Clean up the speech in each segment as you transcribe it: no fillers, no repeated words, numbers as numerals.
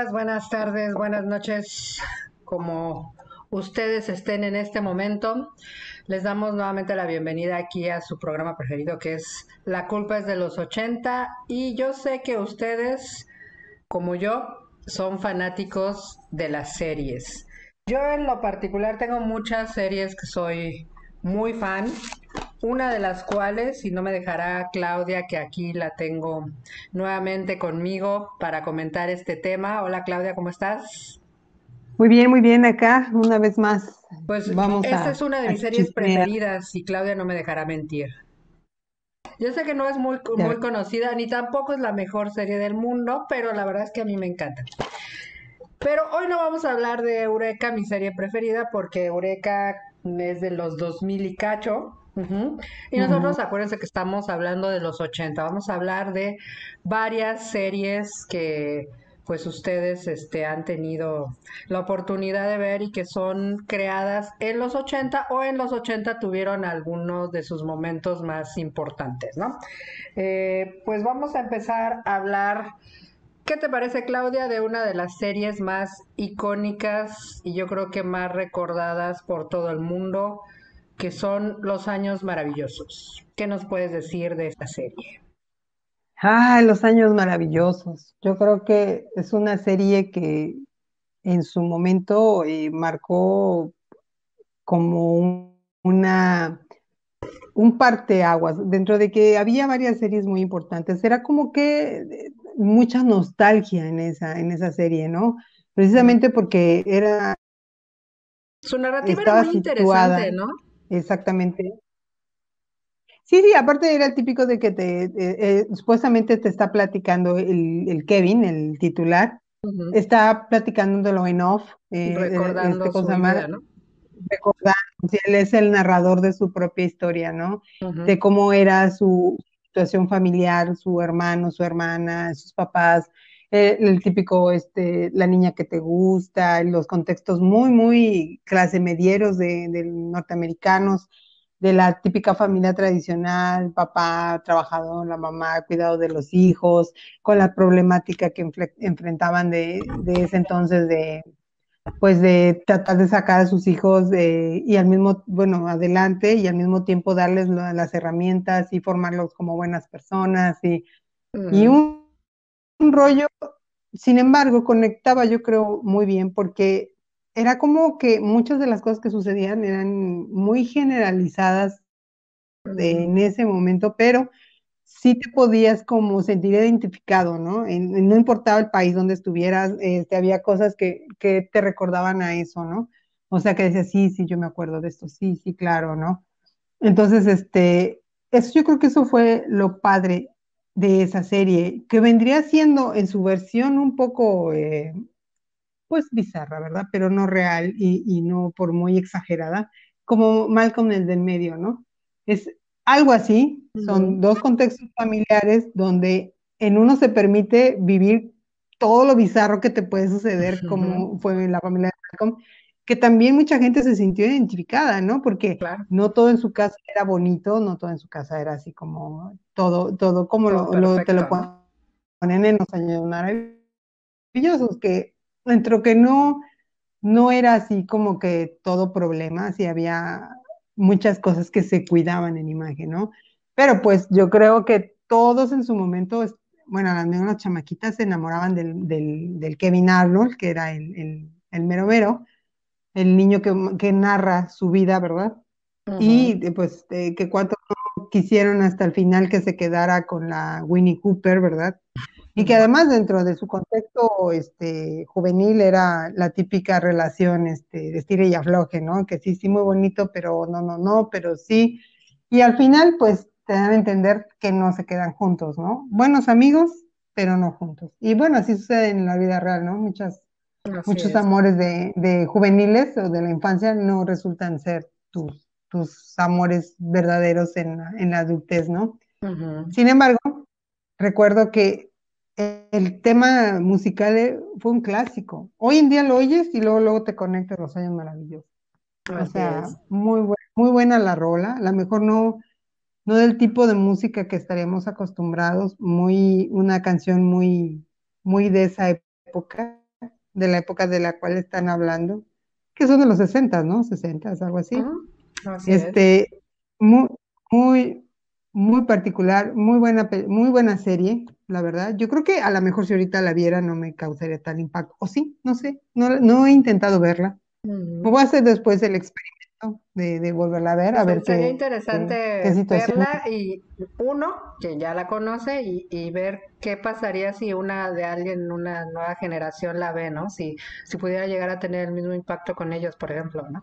días, buenas tardes, buenas noches, como ustedes estén en este momento. Les damos nuevamente la bienvenida aquí a su programa preferido que es La culpa es de los 80 y yo sé que ustedes, como yo, son fanáticos de las series. Yo en lo particular tengo muchas series que soy muy fan, una de las cuales, y no me dejará Claudia, que aquí la tengo nuevamente conmigo para comentar este tema. Hola Claudia, ¿cómo estás? Muy bien, acá una vez más Pues vamos esta es una de a mis series chismear. preferidas y Claudia no me dejará mentir. Yo sé que no es Ya muy ves. conocida ni tampoco es la mejor serie del mundo, pero la verdad es que a mí me encanta. Pero hoy no vamos a hablar de Eureka, mi serie preferida, porque Eureka es de los 2000 y cacho. Ujú. Y Ujú. nosotros acuérdense que estamos hablando de los 80. Vamos a hablar de varias series que pues ustedes han tenido la oportunidad de ver y que son creadas en los 80 o en los 80 tuvieron algunos de sus momentos más importantes, ¿no? Pues vamos a empezar a hablar. ¿Qué te parece, Claudia, de una de las series más icónicas y yo creo que más recordadas por todo el mundo, que son Los Años Maravillosos? ¿Qué nos puedes decir de esta serie? Los años maravillosos. Yo creo que es una serie que en su momento marcó como un parteaguas, dentro de que había varias series muy importantes. Era como que mucha nostalgia en esa serie, ¿no? Precisamente porque Su narrativa era estaba muy interesante, situada ¿no? exactamente. Sí, sí, aparte era el típico de que supuestamente te está platicando el Kevin, el titular, Ujú. está platicándolo en off, Recordando ¿cómo su se llama? vida, ¿no? Recordando, si él es el narrador de su propia historia, ¿no? Ujú. De cómo era su situación familiar, su hermano, su hermana, sus papás, el típico, la niña que te gusta, los contextos muy clase medieros de norteamericanos, de la típica familia tradicional, papá trabajador, la mamá, cuidado de los hijos, con la problemática que enfrentaban de ese entonces de pues de tratar de sacar a sus hijos y al mismo, bueno, adelante y al mismo tiempo darles las herramientas y formarlos como buenas personas y Ujú. un rollo, sin embargo, conectaba yo creo muy bien porque era como que muchas de las cosas que sucedían eran muy generalizadas Ujú. en ese momento, pero sí te podías como sentir identificado, ¿no? No importaba el país donde estuvieras, había cosas que te recordaban a eso, ¿no? O sea, que decías, sí, sí, yo me acuerdo de esto, sí, sí, claro, ¿no? Entonces, eso, yo creo que eso fue lo padre de esa serie, que vendría siendo en su versión un poco, pues bizarra, ¿verdad? Pero no real y no por muy exagerada, como Malcolm el del medio, ¿no? Es algo así, son Ujú. dos contextos familiares donde en uno se permite vivir todo lo bizarro que te puede suceder, Ujú. como fue en la familia de Malcolm, que también mucha gente se sintió identificada, ¿no? Porque Claro, no todo en su casa era bonito, no todo en su casa era así como todo como todo te lo perfecto, ¿no? ponen en los años maravillosos, que dentro que no era así como que todo problema, sí había muchas cosas que se cuidaban en imagen, ¿no? Pero pues yo creo que todos en su momento, bueno, al menos las chamaquitas se enamoraban del Kevin Arnold, que era el mero mero, el niño que narra su vida, ¿verdad? Ujú. Y pues que cuánto no quisieron hasta el final que se quedara con la Winnie Cooper, ¿verdad? Y que Ujú. además dentro de su contexto juvenil era la típica relación de estira y afloje, ¿no? Que sí, sí, muy bonito, pero no, pero sí. Y al final, pues te dan a entender que no se quedan juntos, ¿no? Buenos amigos, pero no juntos. Y bueno, así sucede en la vida real, ¿no? Así Muchos es. amores de juveniles o de la infancia no resultan ser tus amores verdaderos en la adultez, ¿no? Ujú. Sin embargo, recuerdo que el tema musical fue un clásico. Hoy en día lo oyes y luego te conectas a los años maravillosos. O Así sea, es. muy buena la rola. A lo mejor no del tipo de música que estaríamos acostumbrados, una canción muy de esa época, de la época de la cual están hablando, que son de los 60, ¿no? 60, algo así. Ujú, así es. Este, muy, muy, muy particular, muy buena serie, la verdad. Yo creo que a lo mejor si ahorita la viera no me causaría tal impacto. O sí, no sé, no he intentado verla. Me Ujú. voy a hacer después el experimento de volverla a ver, a Pues ver sería qué interesante situación. verla y uno, que ya la conoce, y ver qué pasaría si una de alguien, una nueva generación la ve, ¿no? Si pudiera llegar a tener el mismo impacto con ellos, por ejemplo, ¿no?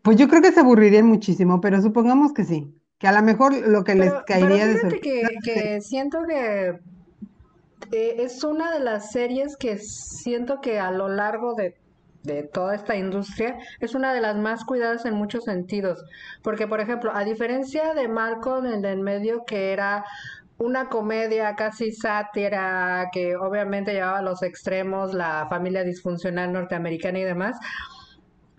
Pues yo creo que se aburrirían muchísimo, pero supongamos que sí, que a lo mejor lo que les Pero caería de fíjate sorpresa. que siento que es una de las series que siento que a lo largo de toda esta industria es una de las más cuidadas en muchos sentidos. Porque, por ejemplo, a diferencia de Malcolm en el medio, que era una comedia casi sátira, que obviamente llevaba a los extremos, la familia disfuncional norteamericana y demás,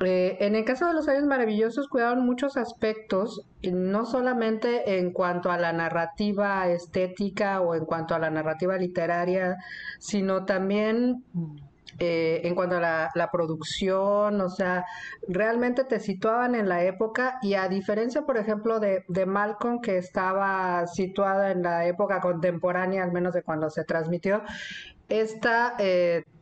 en el caso de Los Años Maravillosos cuidaron muchos aspectos, y no solamente en cuanto a la narrativa estética o en cuanto a la narrativa literaria, sino también en cuanto a la producción, o sea, realmente te situaban en la época y a diferencia, por ejemplo, de Malcolm, que estaba situada en la época contemporánea, al menos de cuando se transmitió, esta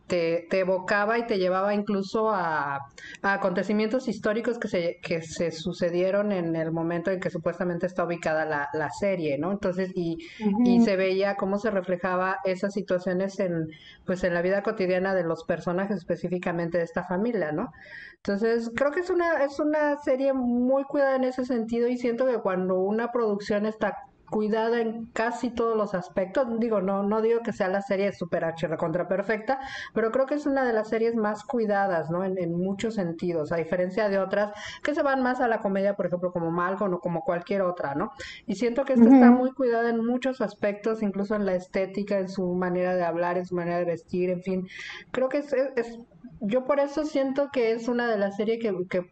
te evocaba y te llevaba incluso a acontecimientos históricos que se sucedieron en el momento en que supuestamente está ubicada la serie, ¿no? Entonces, y Ujú. se veía cómo se reflejaba esas situaciones pues en la vida cotidiana de los personajes, específicamente de esta familia, ¿no? Entonces, creo que es una serie muy cuidada en ese sentido y siento que cuando una producción está cuidada en casi todos los aspectos. Digo, no digo que sea la serie super H contra perfecta, pero creo que es una de las series más cuidadas, ¿no? En muchos sentidos, a diferencia de otras que se van más a la comedia, por ejemplo, como Malcolm o como cualquier otra, ¿no? Y siento que esta está Ujú. muy cuidada en muchos aspectos, incluso en la estética, en su manera de hablar, en su manera de vestir, en fin. Creo que yo por eso siento que es una de las series que,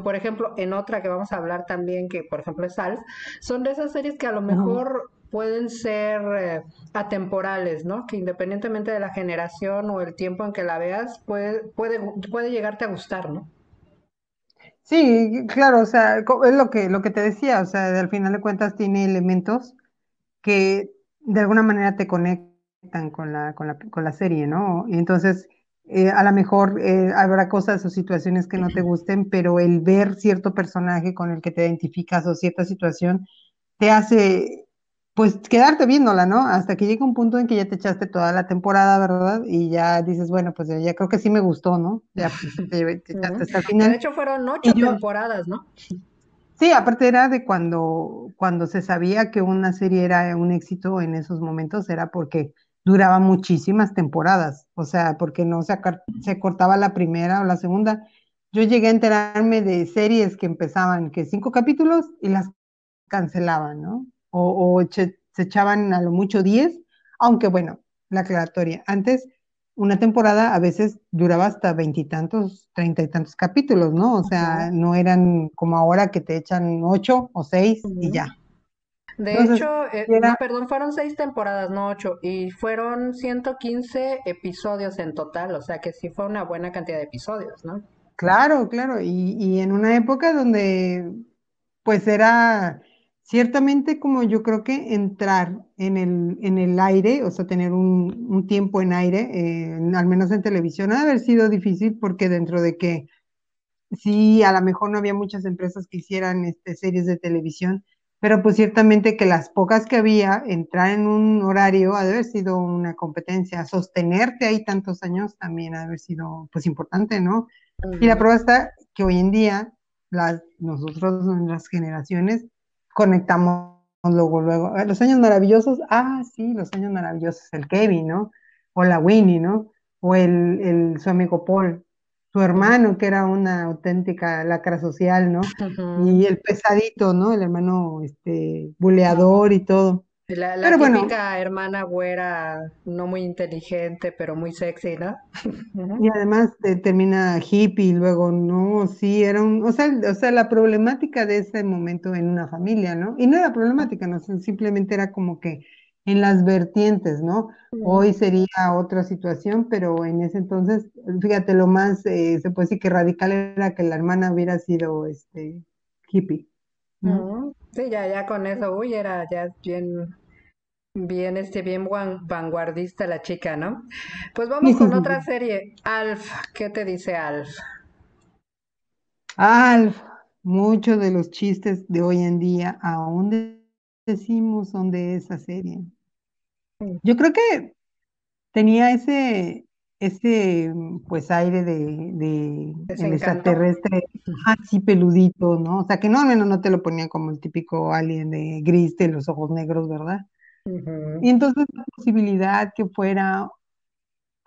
por ejemplo, en otra que vamos a hablar también, que por ejemplo es Alf, son de esas series que a lo Ujú. mejor pueden ser atemporales, ¿no? Que independientemente de la generación o el tiempo en que la veas, puede llegarte a gustar, ¿no? Sí, claro, o sea, es lo que te decía, o sea, al final de cuentas tiene elementos que de alguna manera te conectan con la serie, ¿no? Y entonces, a lo mejor habrá cosas o situaciones que no te gusten, pero el ver cierto personaje con el que te identificas o cierta situación te hace, pues, quedarte viéndola, ¿no? Hasta que llega un punto en que ya te echaste toda la temporada, ¿verdad? Y ya dices, bueno, pues ya creo que sí me gustó, ¿no? Ya te echaste Ujú. hasta el Que de final. hecho fueron Y ocho yo, temporadas, ¿no? sí, aparte era de cuando se sabía que una serie era un éxito en esos momentos, era porque duraba muchísimas temporadas, o sea, porque no se cortaba la primera o la segunda. Yo llegué a enterarme de series que empezaban que 5 capítulos y las cancelaban, ¿no? O se echaban a lo mucho 10, aunque bueno, la aclaratoria. Antes, una temporada a veces duraba hasta veintitantos, 30 y tantos capítulos, ¿no? O sea, Ujú, no eran como ahora que te echan 8 o 6 y ujú. ya. De Entonces, hecho, sí era, no, perdón, fueron 6 temporadas, no ocho, y fueron 115 episodios en total, o sea que sí fue una buena cantidad de episodios, ¿no? claro, claro, y en una época donde pues era ciertamente como yo creo que entrar en el aire, o sea, tener un tiempo en aire, al menos en televisión, ha de haber sido difícil porque dentro de que sí, a lo mejor no había muchas empresas que hicieran series de televisión, pero pues ciertamente que las pocas que había, entrar en un horario ha de haber sido una competencia, sostenerte ahí tantos años también ha de haber sido pues importante, ¿no? Y la Ujú. prueba está que hoy en día nosotros, las generaciones, conectamos luego. Los años maravillosos, sí, los años maravillosos, el Kevin, ¿no? O la Winnie, ¿no? O su amigo Paul, su Ujú. hermano, que era una auténtica lacra social, ¿no? Ujú. Y el pesadito, ¿no? El hermano, buleador y todo. La Pero bueno, típica hermana güera, no muy inteligente, pero muy sexy, ¿no? y Ujú. además termina hippie, y luego no, sí, o sea, la problemática de ese momento en una familia, ¿no? Y no era problemática, no, simplemente era como que en las vertientes, ¿no? Ujú. Hoy sería otra situación, pero en ese entonces, fíjate, lo más, se puede decir que radical era que la hermana hubiera sido, hippie, ¿no? Ujú. Sí, ya con eso, uy, era ya bien, bien, bien vanguardista la chica, ¿no? Pues Sí, vamos sí, con sí, otra sí. serie. Alf, ¿qué te dice Alf? Alf, muchos de los chistes de hoy en día aún decimos son de esa serie. Mm. Yo creo que tenía pues aire de ¿Ese el encanto? extraterrestre, así peludito, ¿no? O sea, que no te lo ponía como el típico alien de gris de los ojos negros, ¿verdad? Ujú. Y entonces la posibilidad que fuera,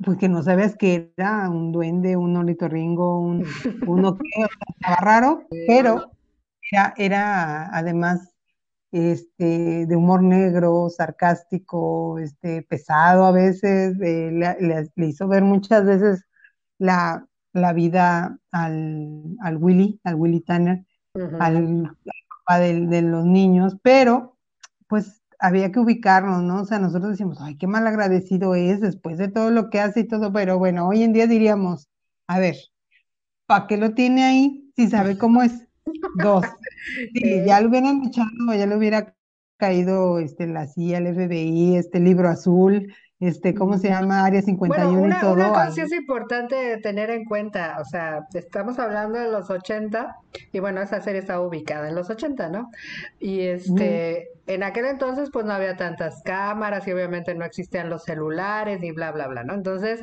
pues que no sabías que era un duende, un ornitorrinco, uno que, o sea, estaba raro, pero era además de humor negro, sarcástico, pesado a veces, le hizo ver muchas veces la vida al Willy Tanner, Ujú. al papá de los niños, pero pues había que ubicarnos, ¿no? O sea, nosotros decimos, ay, qué mal agradecido es después de todo lo que hace y todo, pero bueno, hoy en día diríamos, a ver, ¿para qué lo tiene ahí si sabe cómo es? Dos. Sí, ya lo hubieran echado, ya le hubiera caído la CIA, el FBI, este libro azul, ¿cómo se Ujú. llama? Área cincuenta y Bueno, uno y una todo cosa sí ahí. es importante tener en cuenta, o sea, estamos hablando de los 80 y bueno, esa serie estaba ubicada en los 80, ¿no? Y Ujú, en aquel entonces pues no había tantas cámaras y obviamente no existían los celulares y bla, bla, bla, ¿no? Entonces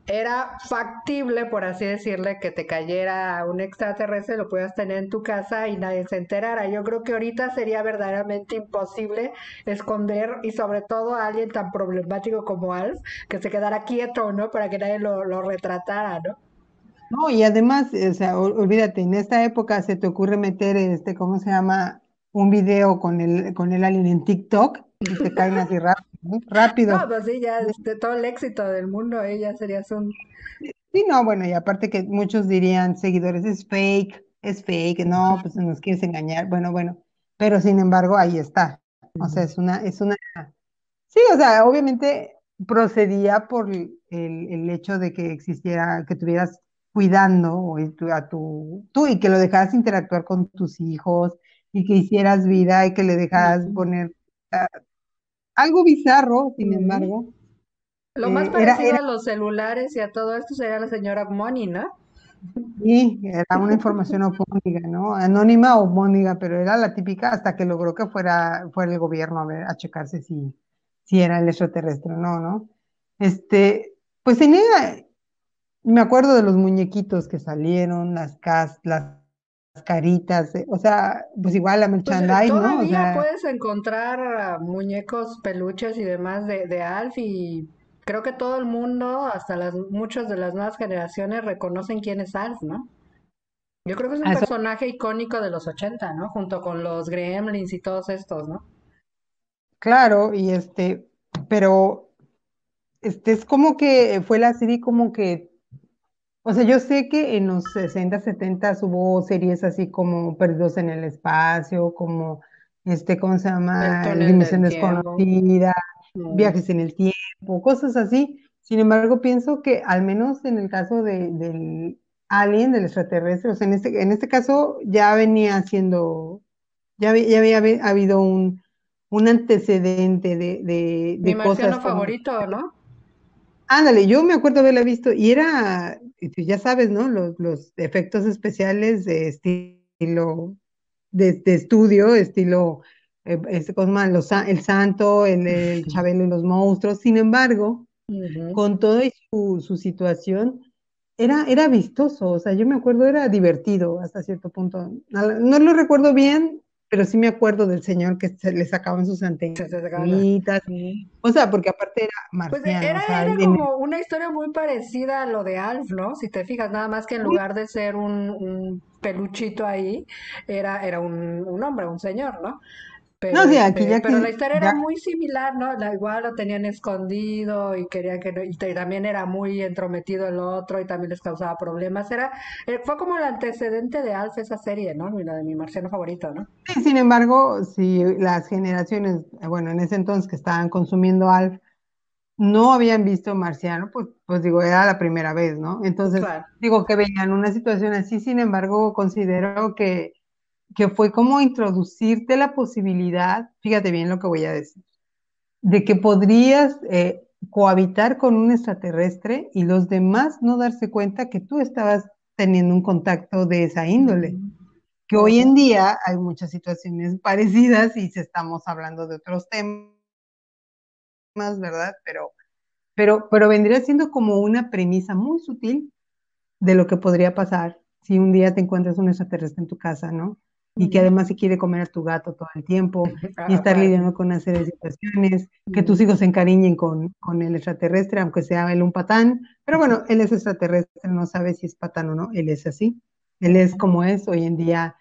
era factible, por así decirle, que te cayera un extraterrestre, lo puedas tener en tu casa y nadie se enterara. Yo creo que ahorita sería verdaderamente imposible esconder y sobre todo a alguien tan problemático como Alf que se quedara quieto, ¿no? Para que nadie lo retratara, ¿no? no, y además, o sea, olvídate, en esta época se te ocurre meter, ¿cómo se llama? Un video con el alien en TikTok y te caen así rápido, ¿no? No, Rápido. pues sí, ya todo el éxito del mundo, ella serías un... Sí, no, bueno, y aparte que muchos dirían, seguidores, es fake, no, pues nos quieres engañar, bueno, pero sin embargo, ahí está. O sea, es una. Sí, o sea, obviamente procedía por el hecho de que existiera, que tuvieras cuidando tú y que lo dejaras interactuar con tus hijos y que hicieras vida y que le dejaras Ujú. poner ah, algo bizarro, sin Ujú. embargo, Lo más era, parecido era, a los celulares y a todo esto sería la señora Money, ¿no? sí, era una información homónica, ¿no? Anónima o homónica, pero era la típica hasta que logró que fuera el gobierno a ver, a checarse si era el extraterrestre o no, ¿no? Pues tenía, me acuerdo de los muñequitos que salieron, las caritas, o sea, pues igual la Pues merchandise, ¿no? O todavía sea, puedes encontrar muñecos, peluches y demás de Alf y creo que todo el mundo, hasta muchas de las nuevas generaciones reconocen quién es Alf, ¿no? Yo creo que es un eso, personaje icónico de los 80, ¿no? Junto con los Gremlins y todos estos, ¿no? claro, pero es como que fue la serie como que, o sea, yo sé que en los 60 70 hubo series así como Perdidos en el Espacio, como, ¿cómo se El llama? túnel Dimensión del tiempo. Desconocida, Mm. Viajes en el Tiempo, cosas así. Sin embargo, pienso que al menos en el caso del alien, del extraterrestre, o sea, en este caso ya venía siendo, ya había habido un antecedente Mi de marciano cosas como. favorito, ¿no? Ándale, yo me acuerdo haberla visto y pues ya sabes, ¿no? Los efectos especiales de estilo, de estudio, estilo, ¿cómo se llama? El Santo, el Chabelo y los monstruos. Sin embargo, Ujú. con todo y su situación, era vistoso. O sea, yo me acuerdo, era divertido hasta cierto punto. No lo recuerdo bien, pero sí me acuerdo del señor que se le sacaban sus Se sacaban las- antenitas. Ujú. O sea, porque aparte era Pues marciano, o sea, era como una historia muy parecida a lo de Alf, ¿no? Si te fijas, nada más que en lugar de ser un peluchito ahí, era un hombre, un señor, ¿no? No, sí, aquí ya Pero que la historia era ya muy similar, ¿no? Igual lo tenían escondido y querían que no, también era muy entrometido el otro y también les causaba problemas. Fue como el antecedente de Alf esa serie, ¿no? La de mi marciano favorito, ¿no? sí, sin embargo, si las generaciones, bueno, en ese entonces que estaban consumiendo Alf, no habían visto Marciano, pues digo, era la primera vez, ¿no? Entonces, Claro. digo que veían una situación así, sin embargo, considero que fue como introducirte la posibilidad, fíjate bien lo que voy a decir, de que podrías cohabitar con un extraterrestre y los demás no darse cuenta que tú estabas teniendo un contacto de esa índole. Mm, Que hoy en ujú. día hay muchas situaciones parecidas y si estamos hablando de otros temas, ¿verdad? Pero vendría siendo como una premisa muy sutil de lo que podría pasar si un día te encuentras un extraterrestre en tu casa, ¿no? Y que Ujú. además se quiere comer a tu gato todo el tiempo y estar Aparte. lidiando con una serie de situaciones, que tus Ujú. hijos se encariñen con el extraterrestre, aunque sea él un patán. Pero bueno, él es extraterrestre, no sabe si es patán o no, él es así. Él es como es. Hoy en día,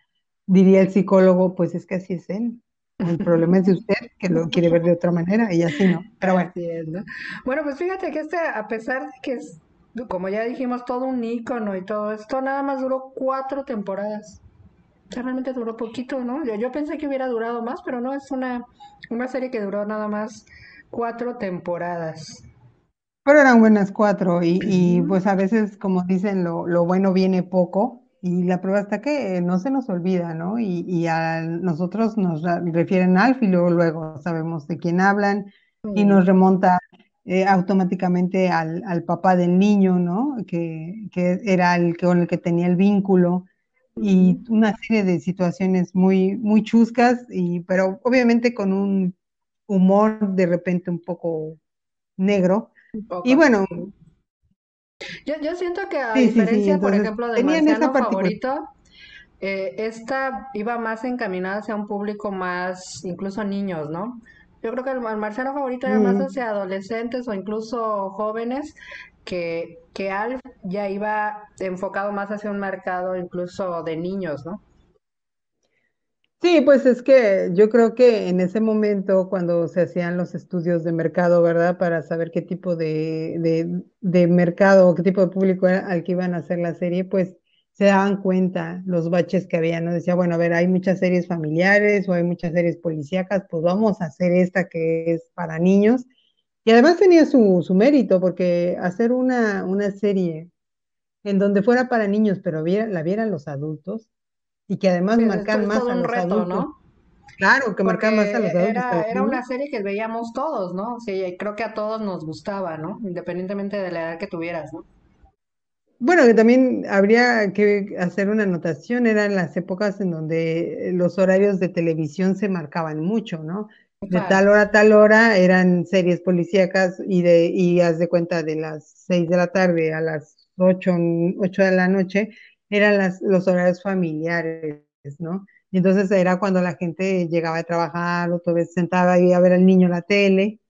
diría el psicólogo, pues es que así es él. El problema es de usted, que lo quiere ver de otra manera y así no. Pero bueno. Así es, ¿no? Bueno, pues fíjate que a pesar de que es, como ya dijimos, todo un ícono y todo esto, nada más duró 4 temporadas. O sea, realmente duró poquito, ¿no? Yo pensé que hubiera durado más, pero no, es una serie que duró nada más 4 temporadas. Pero eran buenas cuatro y Ujú. pues a veces, como dicen, lo bueno viene poco y la prueba está que no se nos olvida, ¿no? Y a nosotros nos refieren a Alf y luego sabemos de quién hablan y Mm, nos remonta automáticamente al papá del niño, ¿no? Que era el que, con el que tenía el vínculo ujú. y una serie de situaciones muy, muy chuscas, pero obviamente con un humor de repente un poco negro. Un Y poco, sí. bueno, Yo siento que a sí, sí, sí, diferencia, por entonces ejemplo, del tenían esa marciano particularidad. favorito, esta iba más encaminada hacia un público más, incluso niños, ¿no? Yo creo que el marciano favorito era más Mm, hacia adolescentes o incluso jóvenes, que Alf ya iba enfocado más hacia un mercado incluso de niños, ¿no? sí, pues es que yo creo que en ese momento, cuando se hacían los estudios de mercado, ¿verdad? Para saber qué tipo de mercado o qué tipo de público era al que iban a hacer la serie, pues se daban cuenta los baches que había, ¿no? Decía, bueno, a ver, hay muchas series familiares o hay muchas series policíacas, pues vamos a hacer esta que es para niños. Y además tenía su mérito, porque hacer una serie en donde fuera para niños, pero la vieran los adultos y que además Esto marcan es más todo a un los reto, adultos, ¿no? claro, que marcan más a Porque los adultos que a los era niños. una serie que veíamos todos, ¿no? Sí, creo que a todos nos gustaba, ¿no? Independientemente de la edad que tuvieras, ¿no? Bueno, que también habría que hacer una anotación, eran las épocas en donde los horarios de televisión se marcaban mucho, ¿no? De Claro. tal hora a tal hora eran series policíacas y haz de cuenta de las 6 de la tarde a las 8 de la noche, eran los horarios familiares, ¿no? Y entonces era cuando la gente llegaba a trabajar o todavía se sentaba ahí a ver al niño en la tele,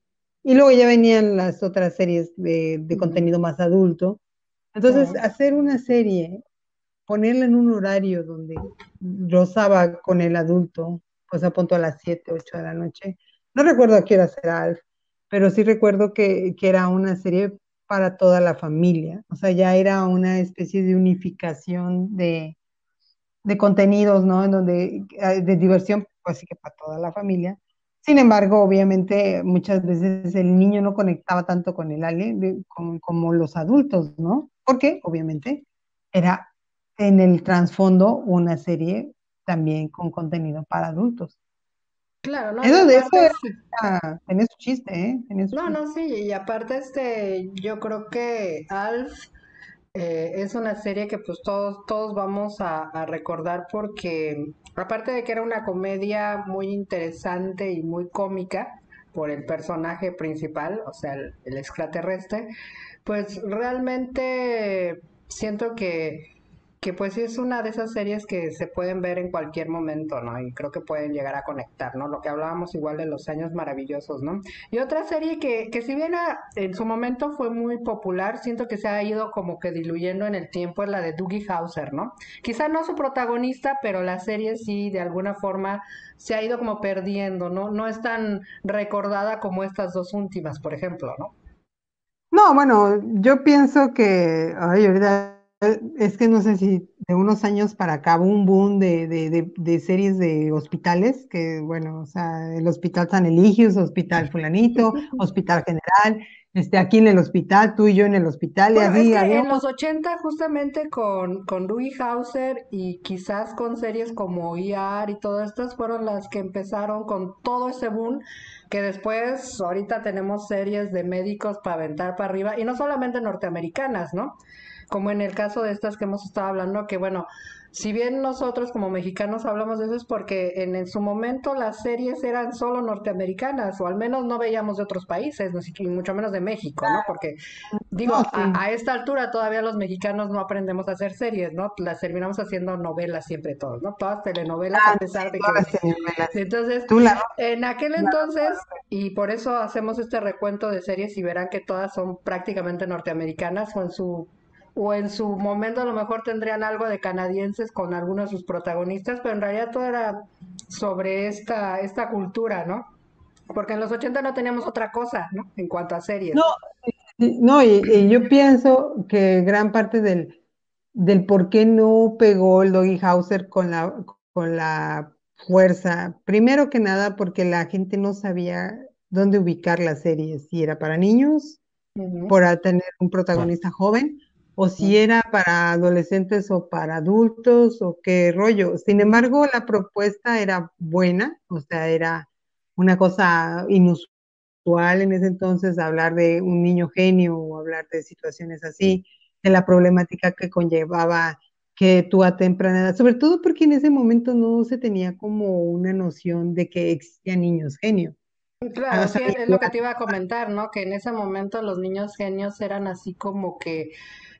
y luego ya venían las otras series de Ujú. contenido más adulto. Entonces, Ujú. hacer una serie, ponerla en un horario donde rozaba con el adulto, pues a punto a las 7 8 de la noche. No recuerdo a qué hora será Alf, pero sí recuerdo que era una serie para toda la familia. O sea, ya era una especie de unificación de contenidos, ¿no? En donde, de diversión, pues sí que para toda la familia. Sin embargo, obviamente, muchas veces el niño no conectaba tanto con el alien como los adultos, ¿no? Porque, obviamente, era en el trasfondo una serie también con contenido para adultos. Claro, ¿no? Y Eso aparte, tenía su chiste, ¿eh? Tenía su no, chiste. no, sí, y aparte, yo creo que Alf es una serie que pues todos vamos a recordar porque, aparte de que era una comedia muy interesante y muy cómica por el personaje principal, o sea, el extraterrestre, pues realmente siento que pues sí es una de esas series que se pueden ver en cualquier momento, ¿no? Y creo que pueden llegar a conectar, ¿no? Lo que hablábamos igual de los años maravillosos, ¿no? Y otra serie que si bien en su momento fue muy popular, siento que se ha ido como que diluyendo en el tiempo, es la de Doogie Howser, ¿no? Quizá no su protagonista, pero la serie sí de alguna forma se ha ido como perdiendo, ¿no? No es tan recordada como estas dos últimas, por ejemplo, ¿no? No, bueno, yo pienso que, ay, ahorita es que no sé si de unos años para acá hubo un boom de series de hospitales, que bueno, o sea, el Hospital San Eligios, Hospital Fulanito, Hospital General, aquí en el hospital, tú y yo en el hospital, y Bueno, es así que había en los 80 justamente con Doogie Howser y quizás con series como ER y todas estas fueron las que empezaron con todo ese boom que después ahorita tenemos series de médicos para aventar para arriba y no solamente norteamericanas, ¿no? Como en el caso de estas que hemos estado hablando, que bueno, si bien nosotros como mexicanos hablamos de eso es porque en su momento las series eran solo norteamericanas o al menos no veíamos de otros países, no sé, y mucho menos de México, ¿no? Porque digo, no, sí. a esta altura todavía los mexicanos no aprendemos a hacer series, ¿no? Las terminamos haciendo novelas siempre todos, ¿no? Todas telenovelas a Ah, sí, pesar de todas que... las telenovelas. Entonces, Tú la en aquel la- entonces, y por eso hacemos este recuento de series y verán que todas son prácticamente norteamericanas o en su momento a lo mejor tendrían algo de canadienses con algunos de sus protagonistas, pero en realidad todo era sobre esta cultura, ¿no? Porque en los 80 no teníamos otra cosa, ¿no? En cuanto a No, series. sí, no, y yo pienso que gran parte del por qué no pegó el Doggy Hauser con la fuerza, primero que nada porque la gente no sabía dónde ubicar la serie, si era para niños, Ujú. para tener un protagonista joven, o si era para adolescentes o para adultos, o qué rollo. Sin embargo, la propuesta era buena, o sea, era una cosa inusual en ese entonces hablar de un niño genio o hablar de situaciones así, de la problemática que conllevaba que tú a temprana edad, sobre todo porque en ese momento no se tenía como una noción de que existían niños genio. Claro, O sea, sí, es lo que te iba a comentar, ¿no? Que en ese momento los niños genios eran así como que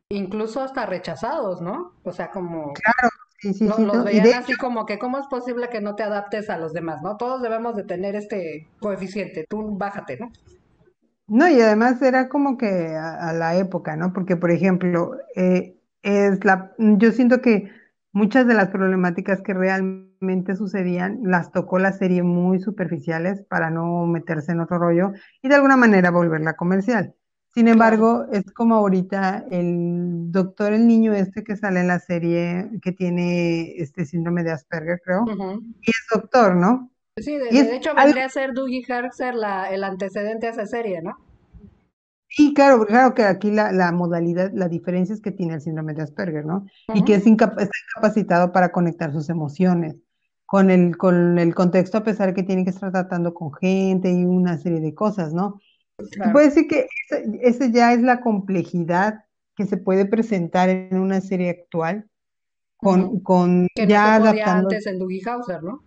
incluso hasta rechazados, ¿no? O sea, como claro, sí, sí, sí, los no, y de veían así como que, ¿cómo es posible que no te adaptes a los demás, ¿no? Todos debemos de tener este coeficiente, tú bájate, ¿no? no, y además era como que a la época, ¿no? Porque, por ejemplo, yo siento que muchas de las problemáticas que realmente sucedían las tocó la serie muy superficiales para no meterse en otro rollo y de alguna manera volverla comercial. Sin Claro. embargo, es como ahorita el doctor, el niño este que sale en la serie que tiene este síndrome de Asperger, creo, Ujú. y es doctor, ¿no? Sí, Y de es hecho algo. vendría a ser Dougie Herzer el antecedente a esa serie, ¿no? Sí, claro, claro que aquí la modalidad, la diferencia es que tiene el síndrome de Asperger, ¿no? Y que Ujú. está incapacitado para conectar sus emociones con el contexto, a pesar de que tiene que estar tratando con gente y una serie de cosas, ¿no? Se Claro. puede decir que ese ya es la complejidad que se puede presentar en una serie actual, Ujú. con Que no se ya podía adaptando, antes en Dougie Hauser, ¿no?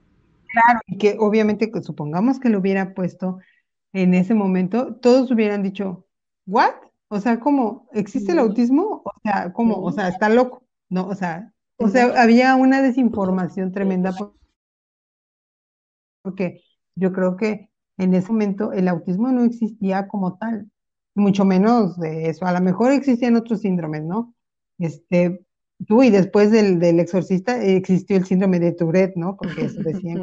y que obviamente que supongamos que lo hubiera puesto en ese momento, todos hubieran dicho, ¿what? O sea, ¿cómo? ¿Existe el Ujú. autismo? O sea, ¿cómo? O Ujú. sea, está loco, ¿no? O sea, Ujú. había una desinformación tremenda porque yo creo que en ese momento el autismo no existía como tal, mucho menos de eso. A lo mejor existían otros síndromes, ¿no? Este, y después del exorcista existió el síndrome de Tourette, ¿no? Porque eso decían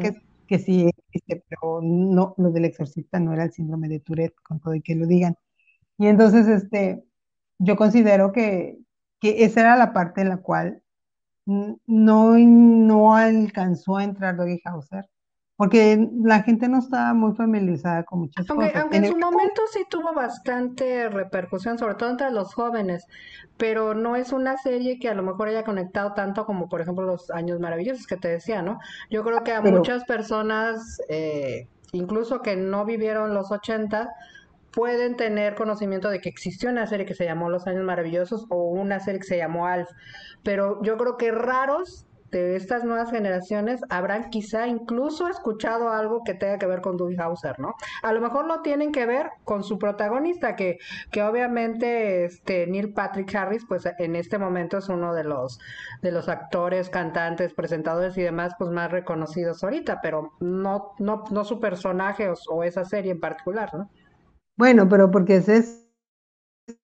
que sí existe, pero no, lo del exorcista no era el síndrome de Tourette, con todo y que lo digan. Y entonces, yo considero que esa era la parte en la cual no alcanzó a entrar Doggy Hauser, porque la gente no estaba muy familiarizada con muchas cosas. Aunque en su momento sí tuvo bastante repercusión, sobre todo entre los jóvenes, pero no es una serie que a lo mejor haya conectado tanto como, por ejemplo, Los Años Maravillosos que te decía, ¿no? Yo creo que a Pero muchas personas, incluso que no vivieron los 80, pueden tener conocimiento de que existió una serie que se llamó Los Años Maravillosos o una serie que se llamó Alf, pero yo creo que raros de estas nuevas generaciones habrán quizá incluso escuchado algo que tenga que ver con Doogie Howser, ¿no? A lo mejor no tienen que ver con su protagonista, que obviamente Neil Patrick Harris, pues en este momento es uno de los actores, cantantes, presentadores y demás, pues más reconocidos ahorita, pero no su personaje o esa serie en particular, ¿no? Bueno, pero porque es eso,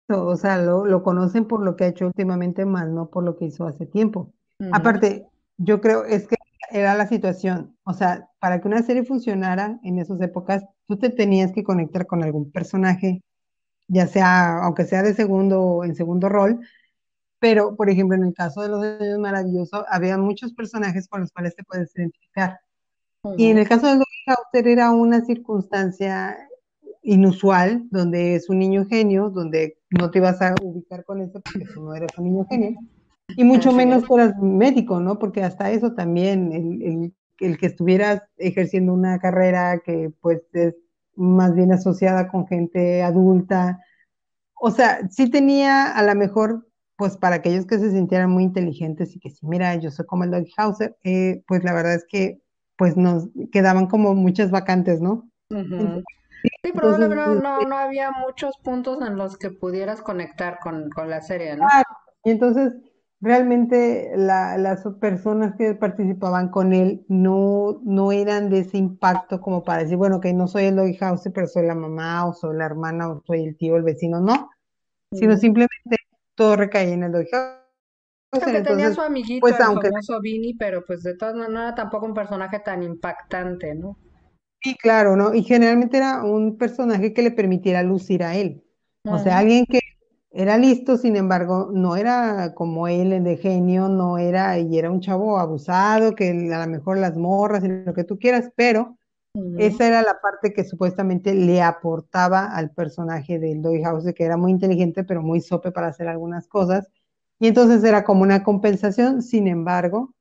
o sea, lo conocen por lo que ha hecho últimamente, más no por lo que hizo hace tiempo. Ujú, Aparte, yo creo, es que era la situación, o sea, para que una serie funcionara en esas épocas, tú te tenías que conectar con algún personaje, ya sea, aunque sea de segundo, en segundo rol, pero, por ejemplo, en el caso de Los Años Maravillosos, había muchos personajes con los cuales te puedes identificar. Y en ujú. el caso de Doggy Hauser era una circunstancia inusual, donde es un niño genio, donde no te ibas a ubicar con eso porque tú no eres un niño genio, y mucho Así es. menos que eras médico, ¿no? Porque hasta eso también, el que estuvieras ejerciendo una carrera que pues es más bien asociada con gente adulta, o sea, sí tenía a lo mejor, pues para aquellos que se sintieran muy inteligentes y que sí, mira, yo soy como el Doggy Hauser, pues la verdad es que pues nos quedaban como muchas vacantes, ¿no? Ujú. Sí, Entonces, probablemente no había muchos puntos en los que pudieras conectar con la serie, ¿no? claro, y entonces realmente las personas que participaban con él no eran de ese impacto como para decir, bueno, que no soy el Doggy Hauser, pero soy la mamá o soy la hermana o soy el tío, el vecino, no, sino Ujú. simplemente todo recaía en el Doggy Hauser. Aunque tenía Entonces, su amiguito, pues el aunque famoso Vinny, pero pues de todas maneras no era tampoco un personaje tan impactante, ¿no? sí, claro, ¿no? Y generalmente era un personaje que le permitiera lucir a él. O sea, Ujú, alguien que era listo, sin embargo, no era como él, el de genio, no era, y era un chavo abusado, que a lo mejor las morras y lo que tú quieras, pero ujú, esa era la parte que supuestamente le aportaba al personaje del Doggy House, que era muy inteligente, pero muy sope para hacer algunas cosas. Y entonces era como una compensación, sin embargo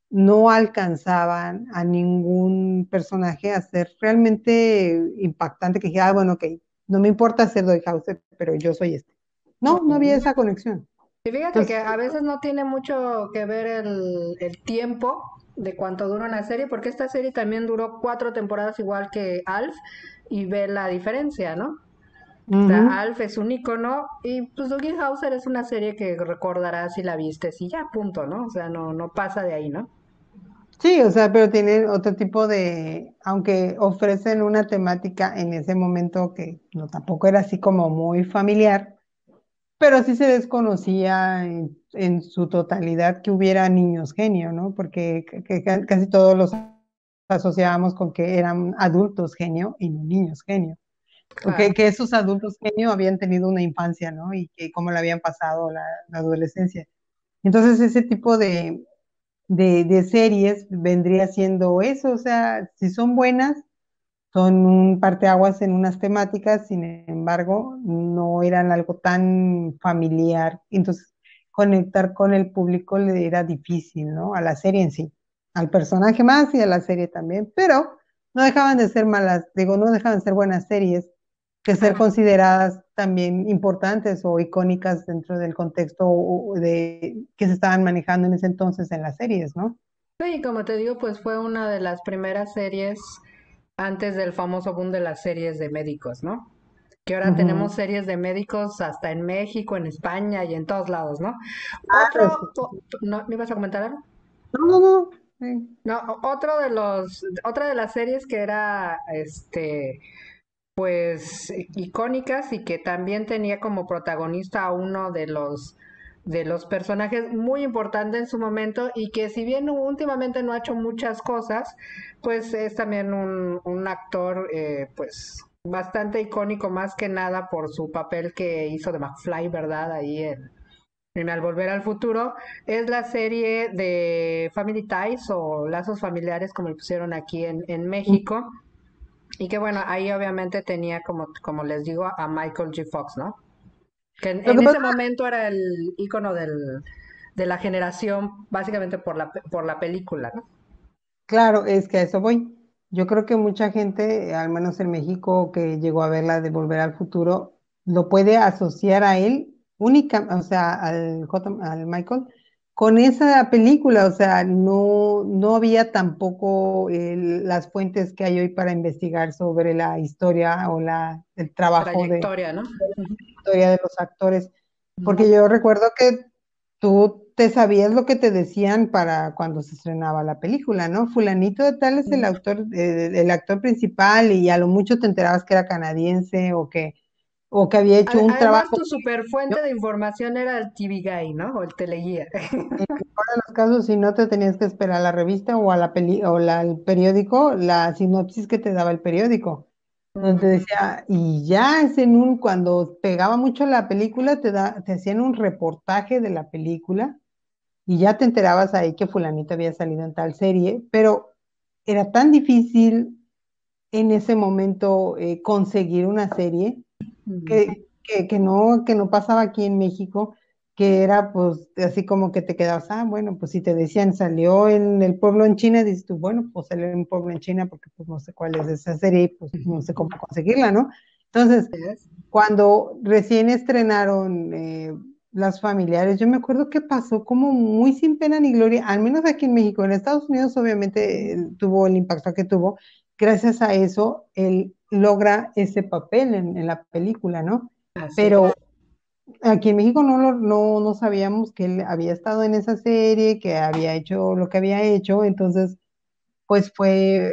no alcanzaban a ningún personaje a ser realmente impactante, que dijera, ah, bueno, ok, no me importa ser Doggy House, pero yo soy este. No, no había ujú. esa conexión. Y fíjate que Entonces, a veces no tiene mucho que ver el tiempo de cuánto dura una serie, porque esta serie también duró 4 temporadas igual que Alf, y ve la diferencia, ¿no? O sea, ujú. Alf es un icono y pues Doogie Howser es una serie que recordarás si la viste, y ya, punto, ¿no? O sea, no pasa de ahí, ¿no? Sí, o sea, pero tienen otro tipo de, aunque ofrecen una temática en ese momento que no tampoco era así como muy familiar, pero sí se desconocía en su totalidad que hubiera niños genio, ¿no? Porque casi todos los asociábamos con que eran adultos genio y no niños genio. Porque Claro. que esos adultos genio habían tenido una infancia, ¿no? Y que cómo le habían pasado la adolescencia. Entonces ese tipo de series vendría siendo eso, o sea, si son buenas, son un parteaguas en unas temáticas, sin embargo, no eran algo tan familiar. Entonces, conectar con el público le era difícil, ¿no? A la serie en sí, al personaje más y a la serie también, pero no dejaban de ser malas, digo, no dejaban de ser buenas series, de ser Ajá. consideradas también importantes o icónicas dentro del contexto de que se estaban manejando en ese entonces en las series, ¿no? Sí, como te digo, pues fue una de las primeras series antes del famoso boom de las series de médicos, ¿no? Que ahora tenemos Ujú. series de médicos hasta en México, en España y en todos lados, ¿no? Claro, sí, sí, sí. ¿No me ibas a comentar algo? No, no, no. Sí. No, otra de las series que era, pues, icónicas y que también tenía como protagonista a uno de los personajes muy importante en su momento y que si bien últimamente no ha hecho muchas cosas, pues es también un actor, pues, bastante icónico más que nada por su papel que hizo de McFly, ¿verdad? Ahí en Al Volver al Futuro, es la serie de Family Ties o Lazos Familiares, como le pusieron aquí en México. Y que bueno, ahí obviamente tenía como les digo a Michael G. Fox, ¿no? Que Lo en que ese pasa, momento era el ícono de la generación, básicamente por la película, ¿no? claro, es que a eso voy. Yo creo que mucha gente, al menos en México, que llegó a verla de Volver al Futuro, lo puede asociar a él única, o sea, al Michael, con esa película, o sea, no había tampoco las fuentes que hay hoy para investigar sobre la historia o el trabajo de Trayectoria, ¿no? Ujú, historia de los actores, ujú, porque yo recuerdo que tú te sabías lo que te decían para cuando se estrenaba la película, ¿no? Fulanito de tal es ujú. el actor principal y a lo mucho te enterabas que era canadiense o que había hecho un Además, trabajo. tu super fuente de información era el TV Guide, ¿no? O el teleguía. En el mejor de los casos, si no te tenías que esperar a la revista o a el periódico, la sinopsis que te daba el periódico, donde te Ujú. decía, y ya es cuando pegaba mucho la película, te hacían un reportaje de la película y ya te enterabas ahí que fulanito había salido en tal serie, pero era tan difícil en ese momento conseguir una serie Ujú. que no pasaba aquí en México, que era pues así como que te quedabas, bueno, pues si te decían salió en el pueblo en China, dices tú, bueno, pues salió en un pueblo en China porque pues no sé cuál es esa serie, y, pues no sé cómo conseguirla, ¿no? Entonces, Yes. cuando recién estrenaron Las Familiares, yo me acuerdo que pasó como muy sin pena ni gloria, al menos aquí en México. En Estados Unidos obviamente Ujú. tuvo el impacto que tuvo. Gracias a eso, él logra ese papel en la película, ¿no? Así Pero es. aquí en México no sabíamos que él había estado en esa serie, que había hecho lo que había hecho, entonces pues fue,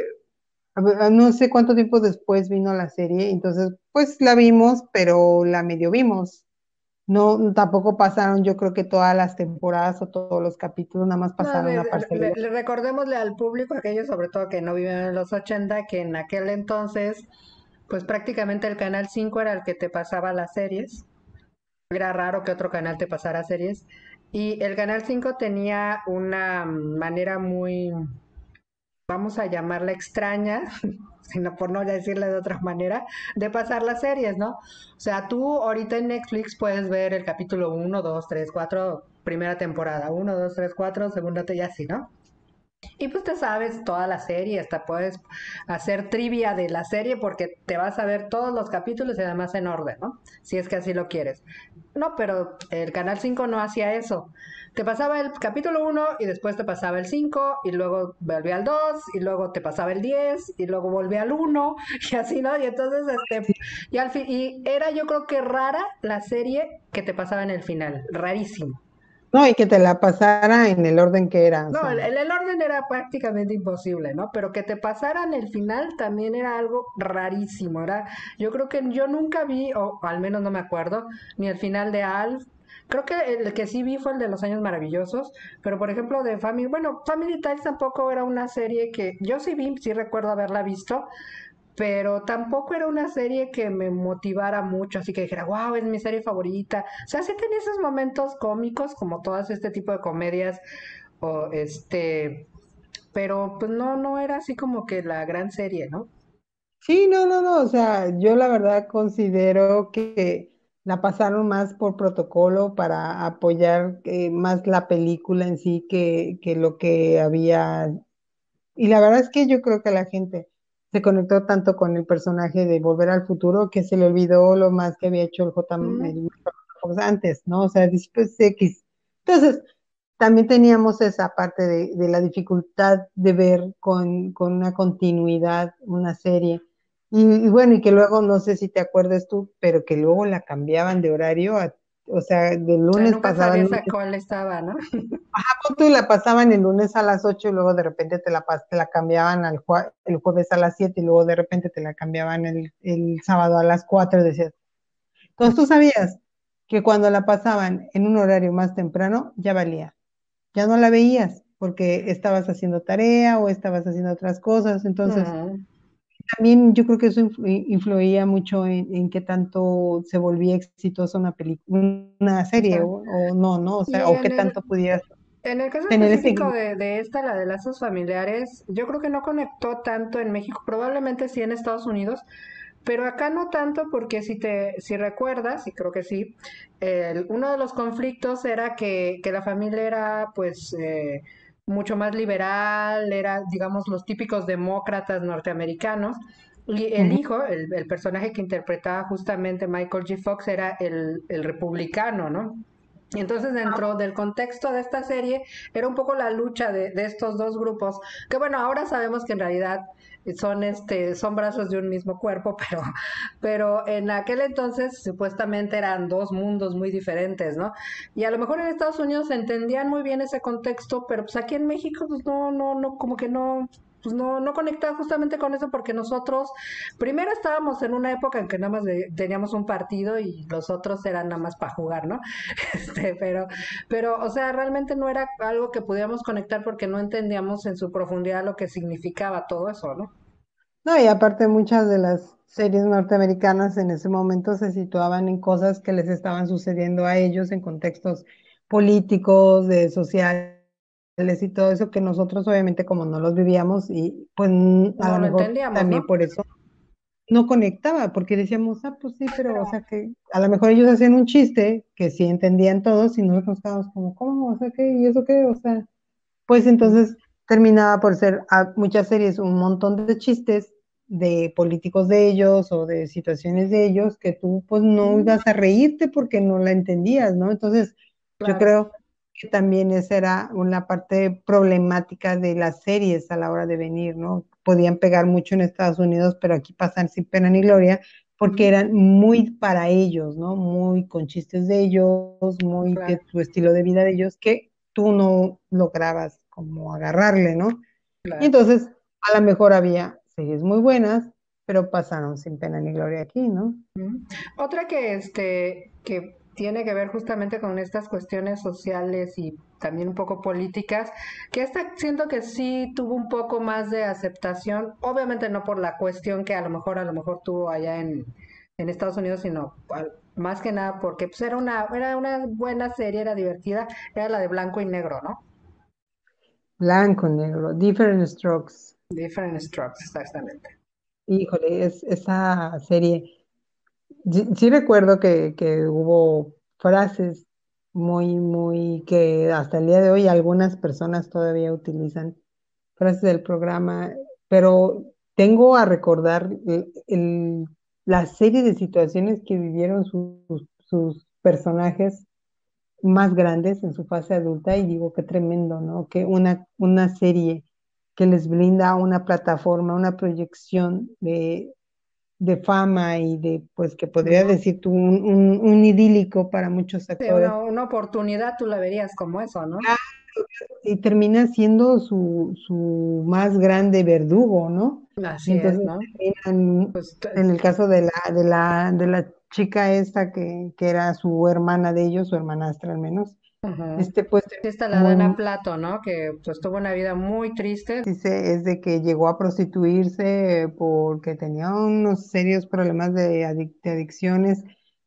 no sé cuánto tiempo después vino la serie, entonces pues la vimos, pero la medio vimos. No, tampoco pasaron, yo creo que todas las temporadas o todos los capítulos, nada más No, pasaron una parcela. recordémosle al público, aquellos sobre todo que no viven en los 80, que en aquel entonces, pues prácticamente el Canal 5 era el que te pasaba las series. Era raro que otro canal te pasara series. Y el Canal 5 tenía una manera muy, vamos a llamarla extraña, sino por no decirle de otra manera, de pasar las series, ¿no? O sea, tú ahorita en Netflix puedes ver el capítulo 1, 2, 3, 4, primera temporada, 1, 2, 3, 4, segunda y así, ¿no? Y pues te sabes toda la serie, hasta puedes hacer trivia de la serie porque te vas a ver todos los capítulos y además en orden, ¿no? Si es que así lo quieres. No, pero el Canal 5 no hacía eso. Te pasaba el capítulo 1 y después te pasaba el 5 y luego volvía al 2 y luego te pasaba el 10 y luego volvía al uno y así, ¿no? Y entonces, y al fin, y era yo creo que rara la serie que te pasaba en el final, rarísimo. No, y que te la pasara en el orden que era, o No, sea. el orden era prácticamente imposible, ¿no? Pero que te pasaran el final también era algo rarísimo. Yo creo que yo nunca vi, o al menos no me acuerdo, ni el final de Alf. Creo que el que sí vi fue el de Los Años Maravillosos, pero por ejemplo de Family, bueno, Family Ties tampoco era una serie que yo sí vi, sí recuerdo haberla visto, pero tampoco era una serie que me motivara mucho, así que dijera, wow, es mi serie favorita. O sea, sí tenía esos momentos cómicos, como todas este tipo de comedias, o pero pues no era así como que la gran serie, ¿no? Sí, no, o sea, yo la verdad considero que la pasaron más por protocolo para apoyar más la película en sí que lo que había. Y la verdad es que yo creo que la gente se conectó tanto con el personaje de Volver al Futuro que se le olvidó lo más que había hecho Mm, el Fox antes, ¿no? O sea, después X. Entonces, también teníamos esa parte de la dificultad de ver con una continuidad una serie. Y bueno, y que luego, no sé si te acuerdas tú, pero que luego la cambiaban de horario, o sea, de o sea, lunes nunca pasaban sabías a cuál estaba, ¿no? punto y la pasaban el lunes a las 8 y luego de repente te la cambiaban el jueves a las 7 y luego de repente te la cambiaban el sábado a las 4 y decías, entonces tú sabías que cuando la pasaban en un horario más temprano ya valía, ya no la veías porque estabas haciendo tarea o estabas haciendo otras cosas, entonces Mm, también yo creo que eso influía mucho en qué tanto se volvía exitosa una película, una serie exacto. o no, ¿no? O Y sea, o qué tanto pudieras en el caso tener ese específico de esta, la de lazos familiares, yo creo que no conectó tanto en México, probablemente sí en Estados Unidos, pero acá no tanto porque si recuerdas, y creo que sí, uno de los conflictos era que la familia era pues mucho más liberal, era digamos los típicos demócratas norteamericanos, y el Ujú. hijo, el personaje que interpretaba justamente Michael G. Fox era el republicano, ¿no? Y entonces dentro del contexto de esta serie era un poco la lucha de estos dos grupos, que bueno, ahora sabemos que en realidad son brazos de un mismo cuerpo, pero en aquel entonces supuestamente eran dos mundos muy diferentes, ¿no? Y a lo mejor en Estados Unidos entendían muy bien ese contexto, pero pues aquí en México pues no, como que no, pues no conectaba justamente con eso porque nosotros primero estábamos en una época en que nada más teníamos un partido y los otros eran nada más para jugar, ¿no? O sea, realmente no era algo que pudiéramos conectar porque no entendíamos en su profundidad lo que significaba todo eso, ¿no? No, y aparte muchas de las series norteamericanas en ese momento se situaban en cosas que les estaban sucediendo a ellos en contextos políticos, de sociales y todo eso que nosotros obviamente como no los vivíamos y pues a No lo lo mejor entendíamos, también ¿no? por eso no conectaba, porque decíamos, ah, pues sí, pero o sea que a lo mejor ellos hacían un chiste que sí entendían todos y nosotros estábamos como, ¿cómo? O sea, ¿qué? ¿Y eso qué? O sea, pues entonces terminaba por ser muchas series un montón de chistes de políticos de ellos o de situaciones de ellos que tú pues no Mm, ibas a reírte porque no la entendías, ¿no? Entonces yo claro. creo que también esa era una parte problemática de las series a la hora de venir, ¿no? Podían pegar mucho en Estados Unidos, pero aquí pasan sin pena ni gloria porque Mm, eran muy para ellos, ¿no? Muy con chistes de ellos, muy claro, de su estilo de vida de ellos, que tú no lograbas como agarrarle, ¿no? Y claro. entonces, a lo mejor había series muy buenas, pero pasaron sin pena ni gloria aquí, ¿no? Mm. Otra que tiene que ver justamente con estas cuestiones sociales y también un poco políticas, que esta siento que sí tuvo un poco más de aceptación, obviamente no por la cuestión que a lo mejor tuvo allá en Estados Unidos, sino más que nada porque pues era una buena serie, era divertida, era la de blanco y negro, ¿no? Blanco, negro, Different Strokes. Different Strokes, exactamente. Híjole, esa serie. Sí, sí recuerdo que hubo frases muy, que hasta el día de hoy algunas personas todavía utilizan frases del programa, pero tengo a recordar la serie de situaciones que vivieron sus personajes más grandes en su fase adulta y digo, qué tremendo, ¿no? Que una serie que les brinda una plataforma, una proyección de fama y de, pues, que podría Ujú. decir tú, un idílico para muchos Sí, una, actores, una oportunidad tú la verías como eso, ¿no? y termina siendo su más grande verdugo, ¿no? Y Así es, entonces ¿no? terminan, Pues en el caso de la chica esta que era su hermana de ellos, su hermanastra al menos, ujú. pues Sí, está la Dana muy, Plato, ¿no? Que pues tuvo una vida muy triste. dice, es de que llegó a prostituirse porque tenía unos serios problemas de adicciones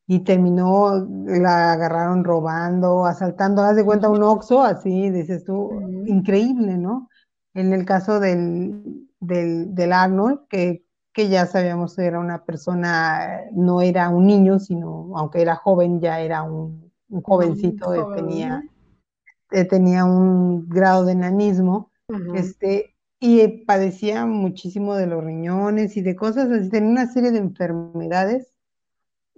y terminó, la agarraron robando, asaltando, haz de cuenta un Oxxo, así, dices tú, Ujú, increíble, ¿no? En el caso del Arnold, que ya sabíamos que era una persona, no era un niño, sino, aunque era joven, ya era un jovencito, joven, tenía un grado de enanismo, ujú, y padecía muchísimo de los riñones y de cosas así, tenía una serie de enfermedades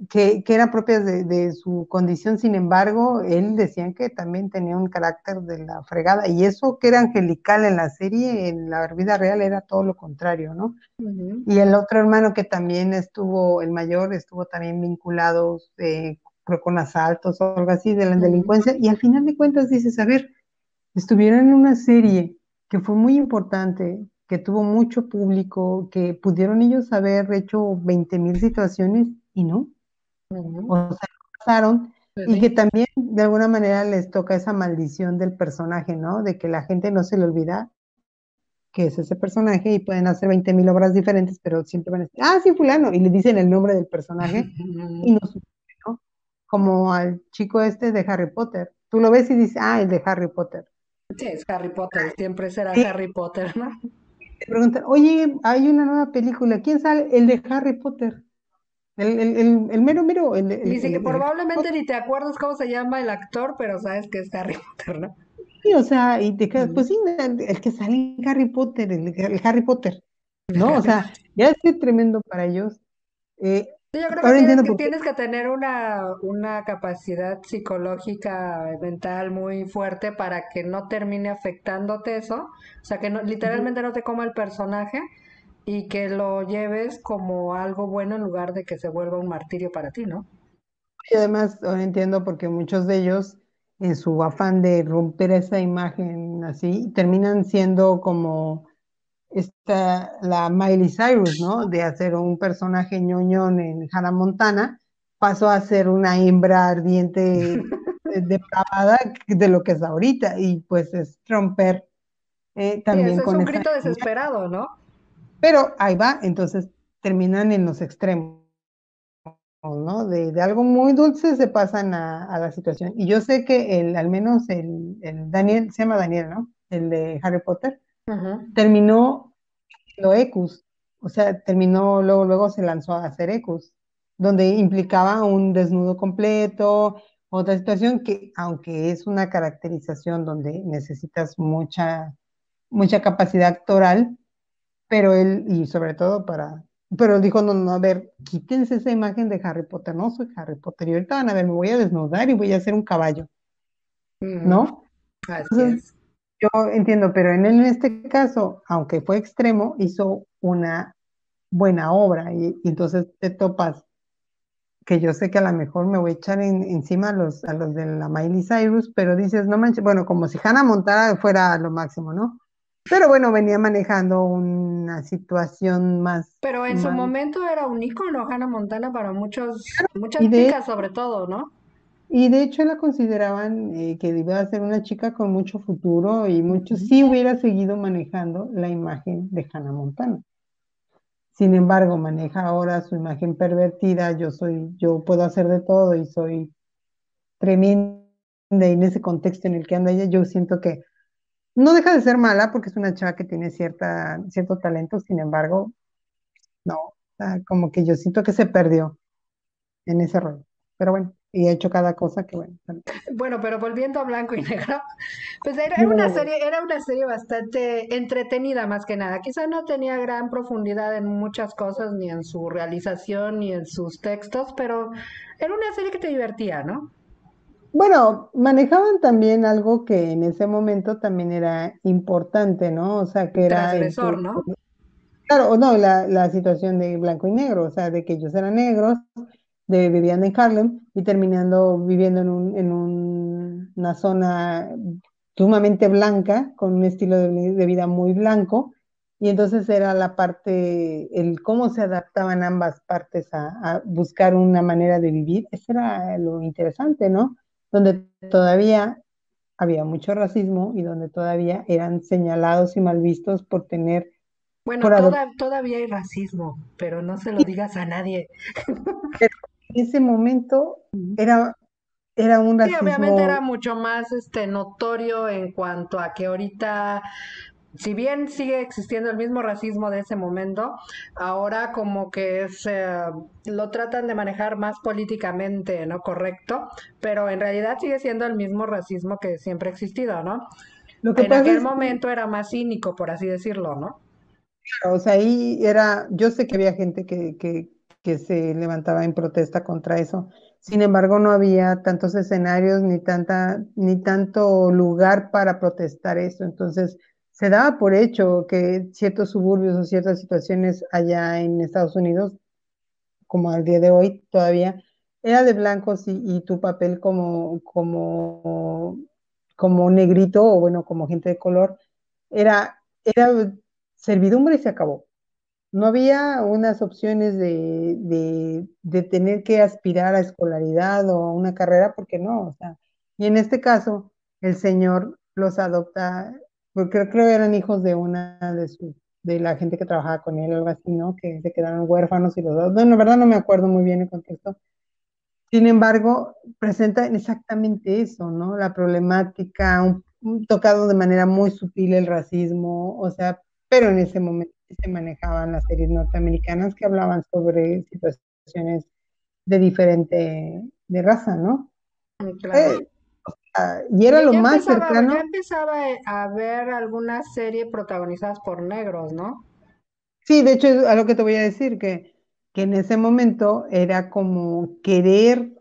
que eran propias de su condición. Sin embargo, él decían que también tenía un carácter de la fregada, y eso que era angelical en la serie, en la vida real era todo lo contrario, ¿no? ujú, Y el otro hermano que también estuvo, el mayor, estuvo también vinculado, creo, con asaltos o algo así de la ujú, delincuencia, y al final de cuentas dices, a ver, estuvieron en una serie que fue muy importante, que tuvo mucho público, que pudieron ellos haber hecho 20,000 situaciones y no, ujú. o sea, no pasaron, Pues y que sí. también de alguna manera les toca esa maldición del personaje, ¿no? De que la gente no se le olvida que es ese personaje y pueden hacer 20,000 obras diferentes, pero siempre van a decir, ah, sí, fulano, y le dicen el nombre del personaje y no supe, ¿no? Como al chico este de Harry Potter. Tú lo ves y dices, ah, el de Harry Potter. Sí, es Harry Potter, siempre será Sí, Harry Potter, ¿no? te preguntan, oye, hay una nueva película, ¿quién sale? El de Harry Potter. El mero, mero, Y sí, que el probablemente ni te acuerdas cómo se llama el actor, pero sabes que es Harry Potter, ¿no? sí, o sea, y te quedas, Ujú. pues sí, el que sale en Harry Potter, el Harry Potter, El ¿no? O Harry sea, Potter. ya es tremendo para ellos. Sí, yo creo que Ahora entiendo por qué. tienes que tener una capacidad psicológica, mental muy fuerte para que no termine afectándote eso. O sea, que no, Ujú. literalmente no te coma el personaje y que lo lleves como algo bueno en lugar de que se vuelva un martirio para ti, ¿no? Y además, ahora entiendo porque muchos de ellos, en su afán de romper esa imagen así, terminan siendo como la Miley Cyrus, ¿no? De hacer un personaje ñoñón en Hannah Montana, pasó a ser una hembra ardiente depravada de lo que es ahorita, y pues es romper Sí, también eso es con un esa grito línea. desesperado, ¿no? Pero ahí va, entonces terminan en los extremos, ¿no? De algo muy dulce se pasan a la situación. Y yo sé que al menos el Daniel, se llama Daniel, ¿no? El de Harry Potter, Ujú. terminó lo Ecus, o sea, terminó, luego se lanzó a hacer Ecus, donde implicaba un desnudo completo, otra situación que, aunque es una caracterización donde necesitas mucha capacidad actoral, pero él, y sobre todo pero él dijo, no, no, a ver, quítense esa imagen de Harry Potter, no soy Harry Potter, y ahorita van a ver, me voy a desnudar y voy a hacer un caballo, Ujú. ¿no? Así Entonces, es. yo entiendo, pero en este caso, aunque fue extremo, hizo una buena obra y entonces te topas que yo sé que a lo mejor me voy a echar encima a los de la Miley Cyrus, pero dices, no manches, bueno, como si Hannah Montana fuera lo máximo, ¿no? Pero bueno, venía manejando una situación Pero en su más, momento era un ícono Hannah Montana para muchas y de, chicas sobre todo, ¿no? y de hecho la consideraban que iba a ser una chica con mucho futuro y mucho, Ujú. sí hubiera seguido manejando la imagen de Hannah Montana. Sin embargo, maneja ahora su imagen pervertida, yo puedo hacer de todo y soy tremenda, y en ese contexto en el que anda ella, yo siento que no deja de ser mala porque es una chava que tiene cierto talento, sin embargo, no, o sea, como que yo siento que se perdió en ese rol. Pero bueno, y ha hecho cada cosa que bueno. Bueno, pero volviendo a Blanco y Negro, pues Dime, dime. era una serie bastante entretenida más que nada. Quizá no tenía gran profundidad en muchas cosas, ni en su realización, ni en sus textos, pero era una serie que te divertía, ¿no? Bueno, manejaban también algo que en ese momento también era importante, ¿no? O sea, que era el Transgresor, que, ¿no? claro, o no, la situación de blanco y negro, o sea, de que ellos eran negros, vivían en Harlem y terminando viviendo una zona sumamente blanca, con un estilo de vida muy blanco, y entonces era la parte, el cómo se adaptaban ambas partes a buscar una manera de vivir, eso era lo interesante, ¿no? Donde todavía había mucho racismo y donde todavía eran señalados y mal vistos por Bueno, adoptar. todavía hay racismo, pero no se lo digas a nadie. En ese momento era, era un Sí, obviamente era racismo. mucho más notorio en cuanto a que ahorita, si bien sigue existiendo el mismo racismo de ese momento, ahora como que lo tratan de manejar más políticamente, ¿no? Correcto, pero en realidad sigue siendo el mismo racismo que siempre ha existido, ¿no? Lo que En pasa aquel es que, momento era más cínico, por así decirlo, ¿no? claro, o sea, ahí era, yo sé que había gente que se levantaba en protesta contra eso. Sin embargo, no había tantos escenarios ni tanto lugar para protestar eso. Entonces, se daba por hecho que ciertos suburbios o ciertas situaciones allá en Estados Unidos, como al día de hoy todavía, era de blancos y tu papel como negrito o bueno, como gente de color, era servidumbre y se acabó. No había unas opciones de tener que aspirar a escolaridad o a una carrera, porque no, o sea, y en este caso, el señor los adopta, porque creo que eran hijos de de la gente que trabajaba con él, algo así, ¿no? Que se quedaron huérfanos y los dos, bueno, la verdad no me acuerdo muy bien el contexto. Sin embargo, presentan exactamente eso, ¿no? La problemática, tocado de manera muy sutil el racismo, o sea, pero en ese momento sí se manejaban las series norteamericanas que hablaban sobre situaciones de raza, ¿no? Claro. Y era lo más Ya cercano. empezaba a ver algunas series protagonizadas por negros, ¿no? Sí, de hecho, es a lo que te voy a decir, que que en ese momento era como querer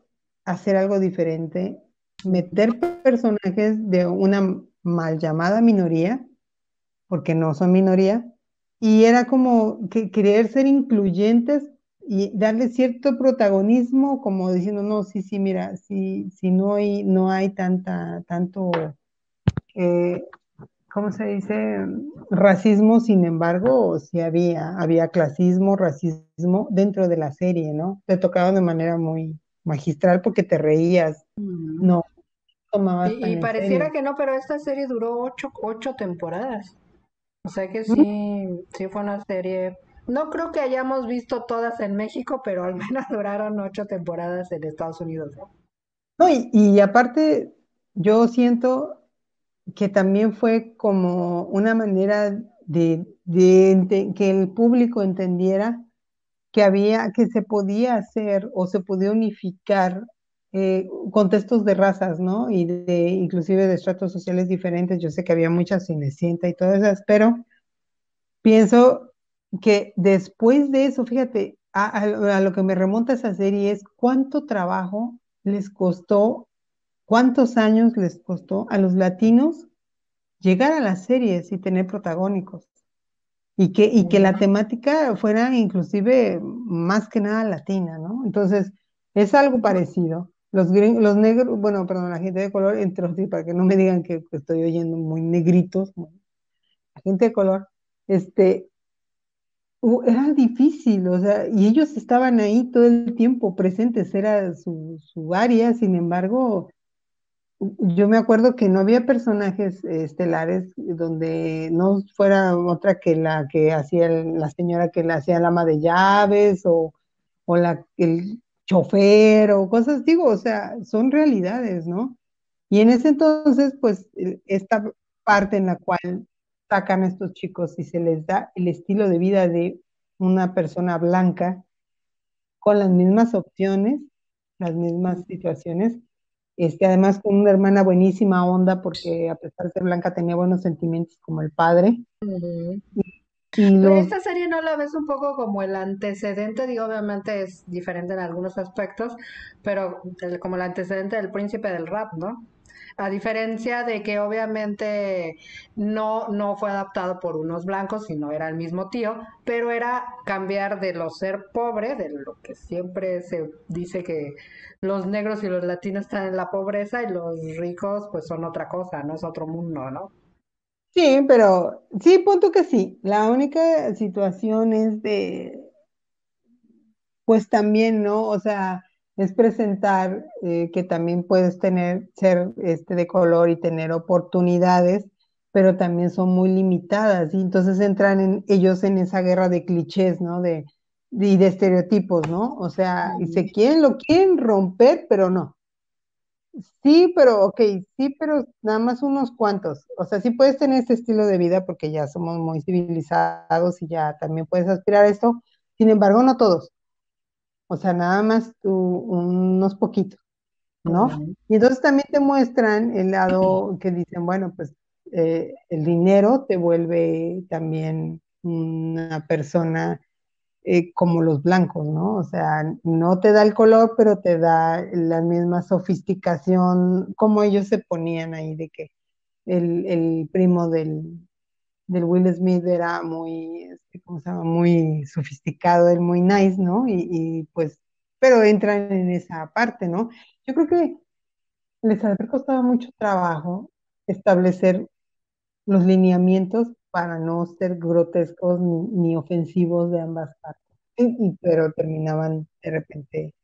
hacer algo diferente, meter personajes de una mal llamada minoría, porque no son minoría, y era como que querer ser incluyentes y darle cierto protagonismo, como diciendo, no, sí, sí, mira, sí no hay tanto, eh, ¿cómo se dice? Racismo, sin embargo, sí había clasismo, racismo dentro de la serie, ¿no? Te tocaba de manera muy magistral porque te reías, Ujú. no tomabas Y tan en pareciera serio. que no, pero esta serie duró ocho temporadas. O sea que ¿Mm? sí fue una serie. No creo que hayamos visto todas en México, pero al menos duraron 8 temporadas en Estados Unidos, ¿no? No, y aparte, yo siento que también fue como una manera que el público entendiera que se podía hacer o se podía unificar contextos de razas, ¿no? Y inclusive de estratos sociales diferentes. Yo sé que había muchas Cenicienta y todas esas, pero pienso que después de eso, fíjate, a lo que me remonta esa serie es cuánto trabajo les costó, cuántos años les costó a los latinos llegar a las series y tener protagónicos. Y que la temática fuera inclusive más que nada latina, ¿no? Entonces, es algo parecido. Los negros, bueno, perdón, la gente de color, entre los, para que no me digan que estoy oyendo muy negritos, bueno, la gente de color, este, era difícil, o sea, y ellos estaban ahí todo el tiempo presentes, era su área, sin embargo, yo me acuerdo que no había personajes estelares donde no fuera otra que la que hacía la señora que le hacía el ama de llaves o el chofer o cosas, digo, o sea, son realidades, ¿no? Y en ese entonces, pues, esta parte en la cual sacan a estos chicos y se les da el estilo de vida de una persona blanca con las mismas opciones, las mismas situaciones, además con una hermana buenísima onda, porque a pesar de ser blanca tenía buenos sentimientos como el padre, Ujú. y los, Esta serie no la ves un poco como el antecedente, digo, obviamente es diferente en algunos aspectos, pero como el antecedente del príncipe del rap, ¿no? A diferencia de que obviamente no fue adaptado por unos blancos, sino era el mismo tío, pero era cambiar de lo ser pobre, de lo que siempre se dice que los negros y los latinos están en la pobreza y los ricos pues son otra cosa, no es otro mundo, ¿no? sí, pero sí, punto que sí. La única situación es pues también, ¿no? O sea, es presentar que también puedes ser de color y tener oportunidades, pero también son muy limitadas, y entonces entran ellos en esa guerra de clichés, ¿no? Y de estereotipos, ¿no? O sea, y lo quieren romper, pero no. Sí, pero, ok, sí, pero nada más unos cuantos. O sea, sí puedes tener este estilo de vida porque ya somos muy civilizados y ya también puedes aspirar a esto. Sin embargo, no todos. O sea, nada más unos poquitos, ¿no? Ujú. Y entonces también te muestran el lado que dicen, bueno, pues el dinero te vuelve también una persona como los blancos, ¿no? O sea, no te da el color, pero te da la misma sofisticación, como ellos se ponían ahí, de que el primo del Will Smith era muy, ¿cómo se llama? Muy sofisticado, él muy nice, ¿no? Pues, pero entran en esa parte, ¿no? Yo creo que les haber costado mucho trabajo establecer los lineamientos para no ser grotescos ni ofensivos de ambas partes. Pero terminaban de repente.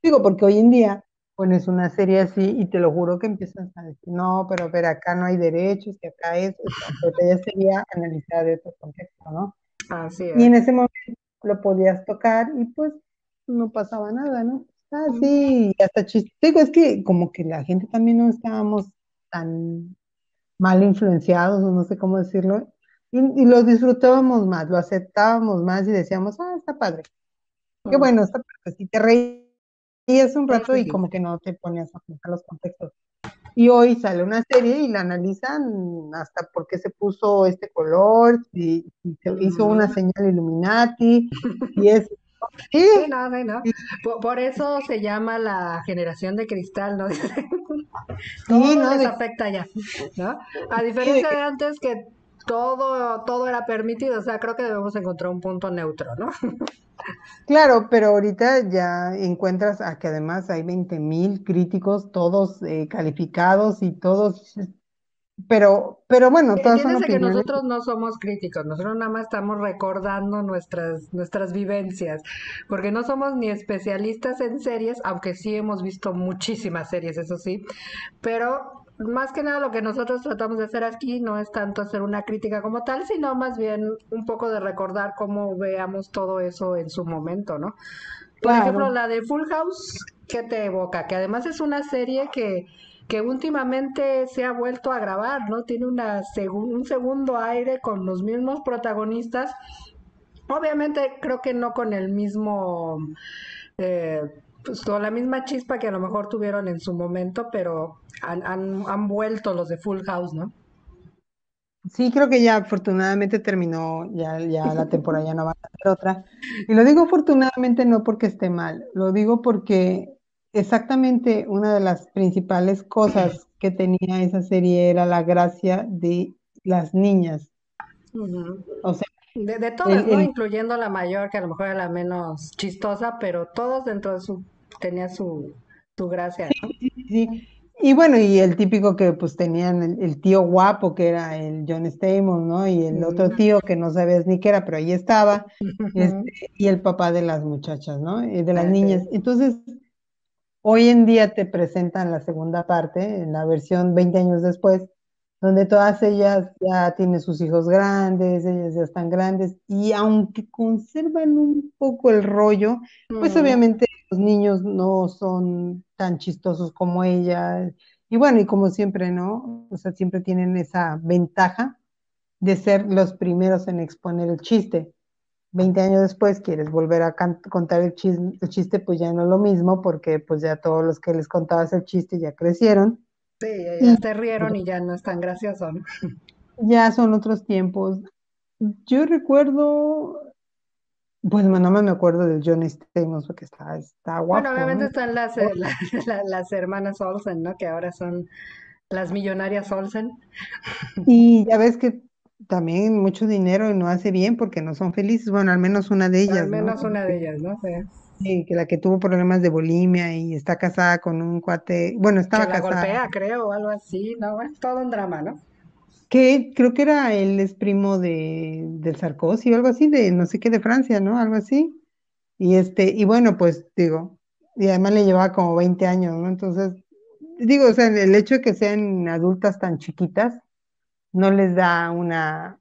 Digo, porque hoy en día pones una serie así y te lo juro que empiezas a decir, no, pero acá no hay derechos, que acá esto, pero ya sería analizar de otro contexto, ¿no? Así Y es. en ese momento lo podías tocar y pues no pasaba nada, ¿no? Ah, sí, y hasta chiste. Digo, es que como que la gente también no estábamos tan mal influenciados, o no sé cómo decirlo, y lo disfrutábamos más, lo aceptábamos más y decíamos, ah, está padre, qué Ujú. bueno, está padre. Si te reías un rato y Sí. como que no te ponías a pensar los contextos. Y hoy sale una serie y la analizan hasta por qué se puso este color, si se hizo Ujú. una señal Illuminati, y es, Sí, Sí, no, sí, no. Por eso se llama la generación de cristal, ¿no? sí, Todo ¿no? les afecta ya, ¿no? A Sí, de diferencia que de antes que todo era permitido, o sea, creo que debemos encontrar un punto neutro, ¿no? claro, pero ahorita ya encuentras a que además hay 20.000 críticos, todos calificados y todos, pero bueno, todas son Entiéndase que opiniones. nosotros no somos críticos, nosotros nada más estamos recordando nuestras vivencias, porque no somos ni especialistas en series, aunque sí hemos visto muchísimas series, eso sí, pero más que nada lo que nosotros tratamos de hacer aquí no es tanto hacer una crítica como tal, sino más bien un poco de recordar cómo veamos todo eso en su momento, ¿no? Por ejemplo, Claro, la de Full House, ¿qué te evoca? Que además es una serie que últimamente se ha vuelto a grabar, ¿no? Tiene un segundo aire con los mismos protagonistas. Obviamente creo que no con el mismo, eh, pues con la misma chispa que a lo mejor tuvieron en su momento, pero han vuelto los de Full House, ¿no? sí, creo que ya afortunadamente terminó, ya la temporada ya no va a ser otra. Y lo digo afortunadamente no porque esté mal, lo digo porque exactamente una de las principales cosas que tenía esa serie era la gracia de las niñas. Ujú. O sea, De todas, el, ¿no? el Incluyendo la mayor, que a lo mejor era la menos chistosa, pero todos dentro de tenía su gracia, ¿no? Sí, y bueno, y el típico que pues tenían el tío guapo que era el John Stamos, ¿no? Y el otro Mm. tío que no sabías ni qué era, pero ahí estaba, Ujú. y el papá de las muchachas, ¿no? De las Ah, sí. niñas. Entonces, hoy en día te presentan la segunda parte, en la versión 20 años después, donde todas ellas ya tienen sus hijos grandes, ellas ya están grandes, y aunque conservan un poco el rollo, pues Mm. obviamente los niños no son tan chistosos como ellas, y bueno, y como siempre, ¿no? O sea, siempre tienen esa ventaja de ser los primeros en exponer el chiste. 20 años después quieres volver a contar el chiste, pues ya no es lo mismo, porque pues ya todos los que les contabas el chiste ya crecieron Sí, ya y se rieron y ya no es tan gracioso, ¿no? ya son otros tiempos. Yo recuerdo, pues no me acuerdo del John Stamos, porque está Bueno, guapo, obviamente ¿no? están las hermanas Olsen, ¿no? Que ahora son las millonarias Olsen. Y ya ves que también mucho dinero y no hace bien porque no son felices, bueno, al menos una de Al ellas, ¿no? menos una de ellas, ¿no? Sí. Sí, que la que tuvo problemas de bulimia y está casada con un cuate, bueno, Que estaba la casada. golpea, creo, o algo así, ¿no? Bueno, todo un drama, ¿no? Que creo que era él es primo del Sarkozy o algo así, de no sé qué, de Francia, ¿no? Algo así. Y bueno, pues digo, y además le llevaba como 20 años, ¿no? Entonces, digo, o sea, el hecho de que sean adultas tan chiquitas no les da una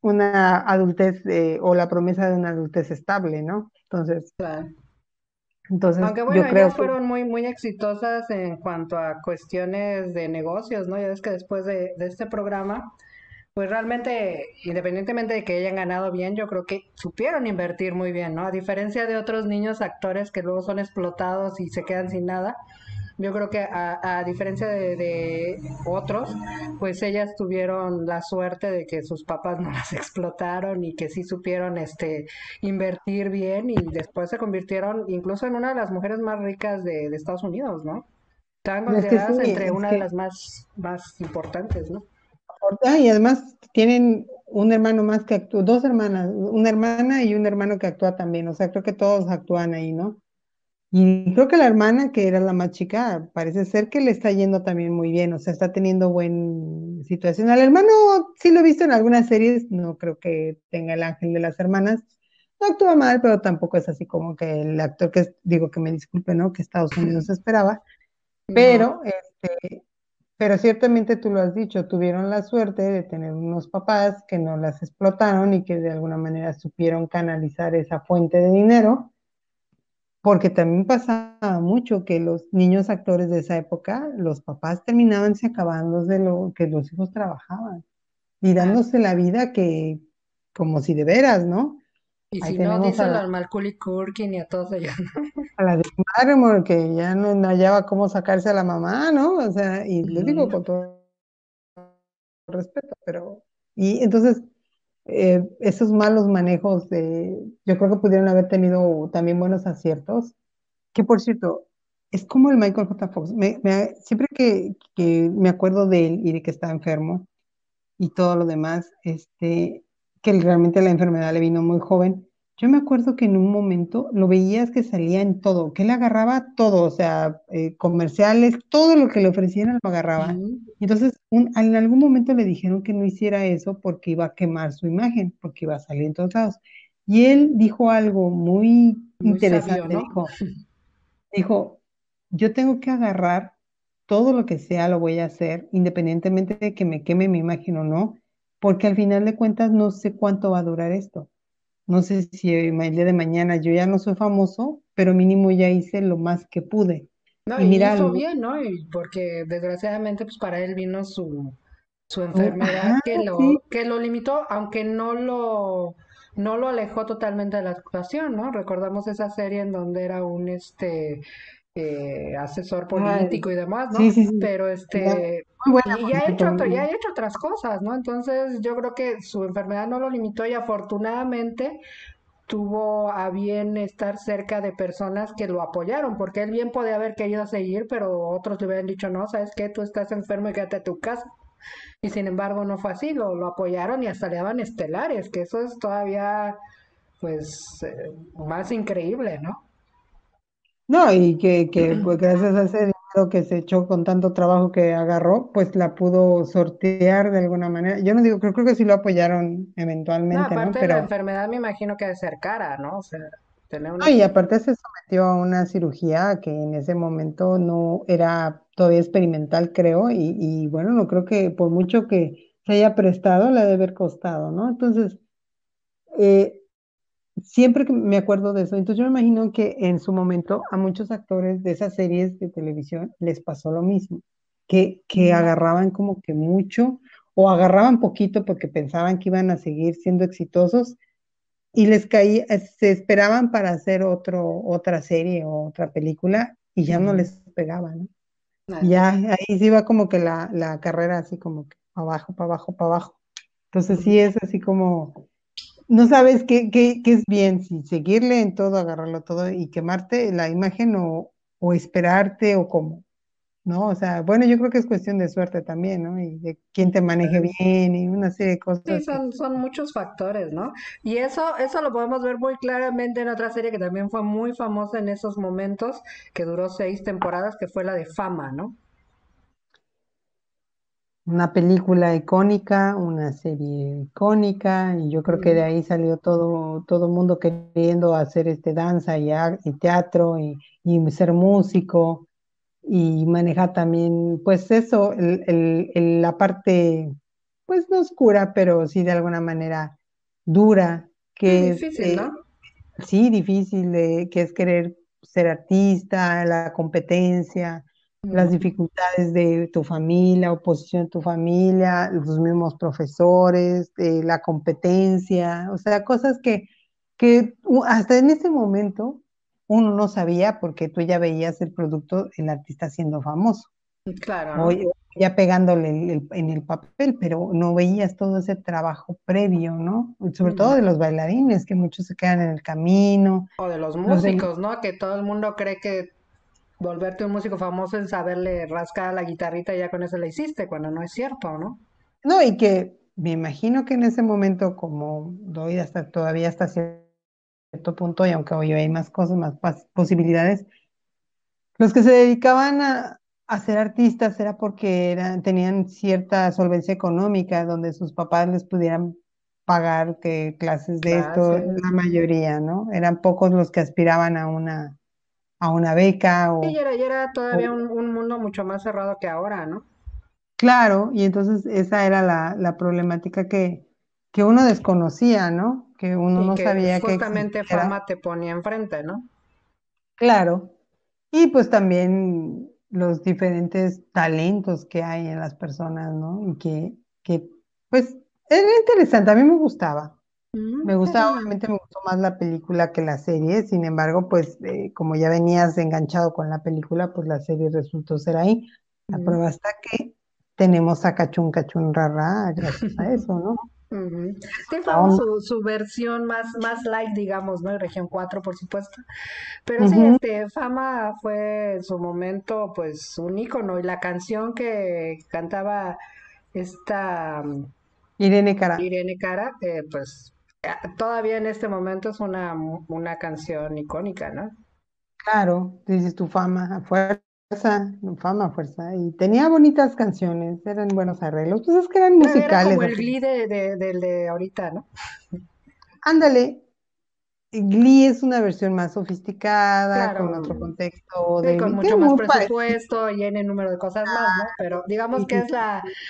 adultez o la promesa de una adultez estable, ¿no? Claro. Entonces Aunque bueno, yo creo ellas que fueron muy exitosas en cuanto a cuestiones de negocios, ¿no? Ya ves que después de este programa, pues realmente, independientemente de que hayan ganado bien, yo creo que supieron invertir muy bien, ¿no? A diferencia de otros niños actores que luego son explotados y se quedan sin nada, yo creo que a diferencia de otros, pues ellas tuvieron la suerte de que sus papás no las explotaron y que sí supieron invertir bien y después se convirtieron incluso en una de las mujeres más ricas de Estados Unidos, ¿no? Estaban es que sí, consideradas entre es una de que, las más importantes, ¿no? y además tienen un hermano más que actúa, dos hermanas, una hermana y un hermano que actúa también, o sea, creo que todos actúan ahí, ¿no? Y creo que la hermana, que era la más chica, parece ser que le está yendo también muy bien, o sea, está teniendo buena situación. Al hermano sí lo he visto en algunas series, no creo que tenga el ángel de las hermanas. No actúa mal, pero tampoco es así como que el actor digo que me disculpe, ¿no? Que Estados Unidos esperaba. Ujú. Pero, pero ciertamente tú lo has dicho, tuvieron la suerte de tener unos papás que no las explotaron y que de alguna manera supieron canalizar esa fuente de dinero, porque también pasaba mucho que los niños actores de esa época, los papás terminaban se acabando de lo que los hijos trabajaban y Ah, dándose la vida que, como si de veras, ¿no? y Ahí si no, tenemos díselo al Macaulay Culkin y a todos ellos. a la de Barrymore, que ya no hallaba cómo sacarse a la mamá, ¿no? O sea, y lo digo Ujú. con todo respeto, pero, y entonces, esos malos manejos yo creo que pudieron haber tenido también buenos aciertos, que por cierto, es como el Michael J. Fox. Siempre que me acuerdo de él y de que está enfermo y todo lo demás, que realmente la enfermedad le vino muy joven. Yo me acuerdo que en un momento lo veías que salía en todo, que él agarraba todo, o sea, comerciales, todo lo que le ofrecieran lo agarraba. Mm, Entonces, en algún momento le dijeron que no hiciera eso porque iba a quemar su imagen, porque iba a salir en todos lados. Y él dijo algo muy muy sabio, interesante, ¿no? dijo, yo tengo que agarrar todo lo que sea, lo voy a hacer, independientemente de que me queme mi imagen o no, porque al final de cuentas no sé cuánto va a durar esto. No sé si el día de mañana yo ya no soy famoso, pero mínimo ya hice lo más que pude. No, Y y mira, hizo bien, ¿no? Y porque desgraciadamente, pues para él vino su enfermedad ajá, sí, que lo limitó, aunque no lo alejó totalmente de la actuación, ¿no? Recordamos esa serie en donde era un asesor ay, político y demás, ¿no? sí, sí, sí. Pero Era muy buena, y por cierto. ya ha hecho otras cosas, ¿no? Entonces yo creo que su enfermedad no lo limitó y afortunadamente tuvo a bien estar cerca de personas que lo apoyaron, porque él bien podía haber querido seguir, pero otros le hubieran dicho, no, ¿sabes qué? Tú estás enfermo y quédate a tu casa. Y sin embargo no fue así, lo apoyaron y hasta le daban estelares, que eso es todavía, pues, más increíble, ¿no? No, y que pues gracias a ese dinero que se echó con tanto trabajo que agarró, pues la pudo sortear de alguna manera. Yo no digo, creo que sí lo apoyaron No, eventualmente, ¿no? aparte la Pero, enfermedad me imagino que ha de ser cara, ¿no? O sea, tener una... no, y aparte se sometió a una cirugía que en ese momento no era todavía experimental, creo, y bueno, no creo que por mucho que se haya prestado, le ha de haber costado, ¿no? Entonces, eh, siempre que me acuerdo de eso, entonces yo me imagino que en su momento a muchos actores de esas series de televisión les pasó lo mismo, que Mm, agarraban como que mucho o agarraban poquito porque pensaban que iban a seguir siendo exitosos y les caía, se esperaban para hacer otra serie o otra película y ya no ujú. les pegaba, ¿no? Y Así ya es. ahí sí iba como que la carrera así como que para abajo, para abajo, para abajo. Entonces Ujú. sí es así como no sabes qué es bien, si seguirle en todo, agarrarlo todo y quemarte la imagen o esperarte o cómo, ¿no? O sea, bueno, yo creo que es cuestión de suerte también, ¿no? Y de quién te maneje bien y una serie de Sí, cosas que... son muchos factores, ¿no? Y eso lo podemos ver muy claramente en otra serie que también fue muy famosa en esos momentos, que duró 6 temporadas, que fue la de Fama, ¿no? Una película icónica, una serie icónica, y yo creo que de Mm, ahí salió todo el mundo queriendo hacer danza y teatro y ser músico y manejar también, pues eso, la parte, pues no oscura, pero sí de alguna manera dura, sí, que es, difícil, ¿no? sí, difícil, que es querer ser artista, la competencia, las Ujú. dificultades de tu familia, oposición de tu familia, los mismos profesores, la competencia, o sea, cosas que hasta en ese momento uno no sabía porque tú ya veías el producto, el artista siendo famoso, Claro, o ¿no? ya pegándole en el papel, pero no veías todo ese trabajo previo, ¿no? Sobre todo Ujú. de los bailarines, que muchos se quedan en el camino, O de los los de, músicos, ¿no? Que todo el mundo cree que volverte un músico famoso es saberle rascar a la guitarrita y ya con eso la hiciste, cuando no es cierto, ¿no? no, y que me imagino que en ese momento, como doy hasta todavía hasta cierto punto, y aunque hoy hay más cosas, más posibilidades, los que se dedicaban a ser artistas era porque tenían cierta solvencia económica, donde sus papás les pudieran pagar clases de esto, Clases. la mayoría, ¿no? Eran pocos los que aspiraban a una beca Sí, ya era todavía o- un mundo mucho más cerrado que ahora, ¿no? claro, y entonces esa era la problemática que uno desconocía, ¿no? Que uno Y no que sabía que justamente existiera. Fama te ponía enfrente, ¿no? Claro. Y pues también los diferentes talentos que hay en las personas, ¿no? Y que pues era interesante, a mí me gustaba. Me Es gustaba, una... obviamente me gustó más la película que la serie, sin embargo, pues como ya venías enganchado con la película, pues la serie resultó ser ahí. La Mm. prueba está que tenemos a Cachún Cachún Rara gracias a eso, ¿no? Ujú. Sí, La fue onda. su versión más light, digamos, ¿no? Y Región 4, por supuesto. Pero sí, Ujú. Fama fue en su momento, pues, un ícono. Y la canción que cantaba esta Irene Cara. Irene Cara, pues, todavía en este momento es una canción icónica, ¿no? Claro, dices tu fama a fuerza, fama a fuerza. Y tenía bonitas canciones, eran buenos arreglos. Pues es que eran Era como musicales. el Glee del de ahorita, ¿no? Ándale, Glee es una versión más sofisticada, con otro Claro, contexto sí, con que mucho más muy parecido. presupuesto y en el número de cosas más, ¿no? Pero digamos Sí, que sí, es sí.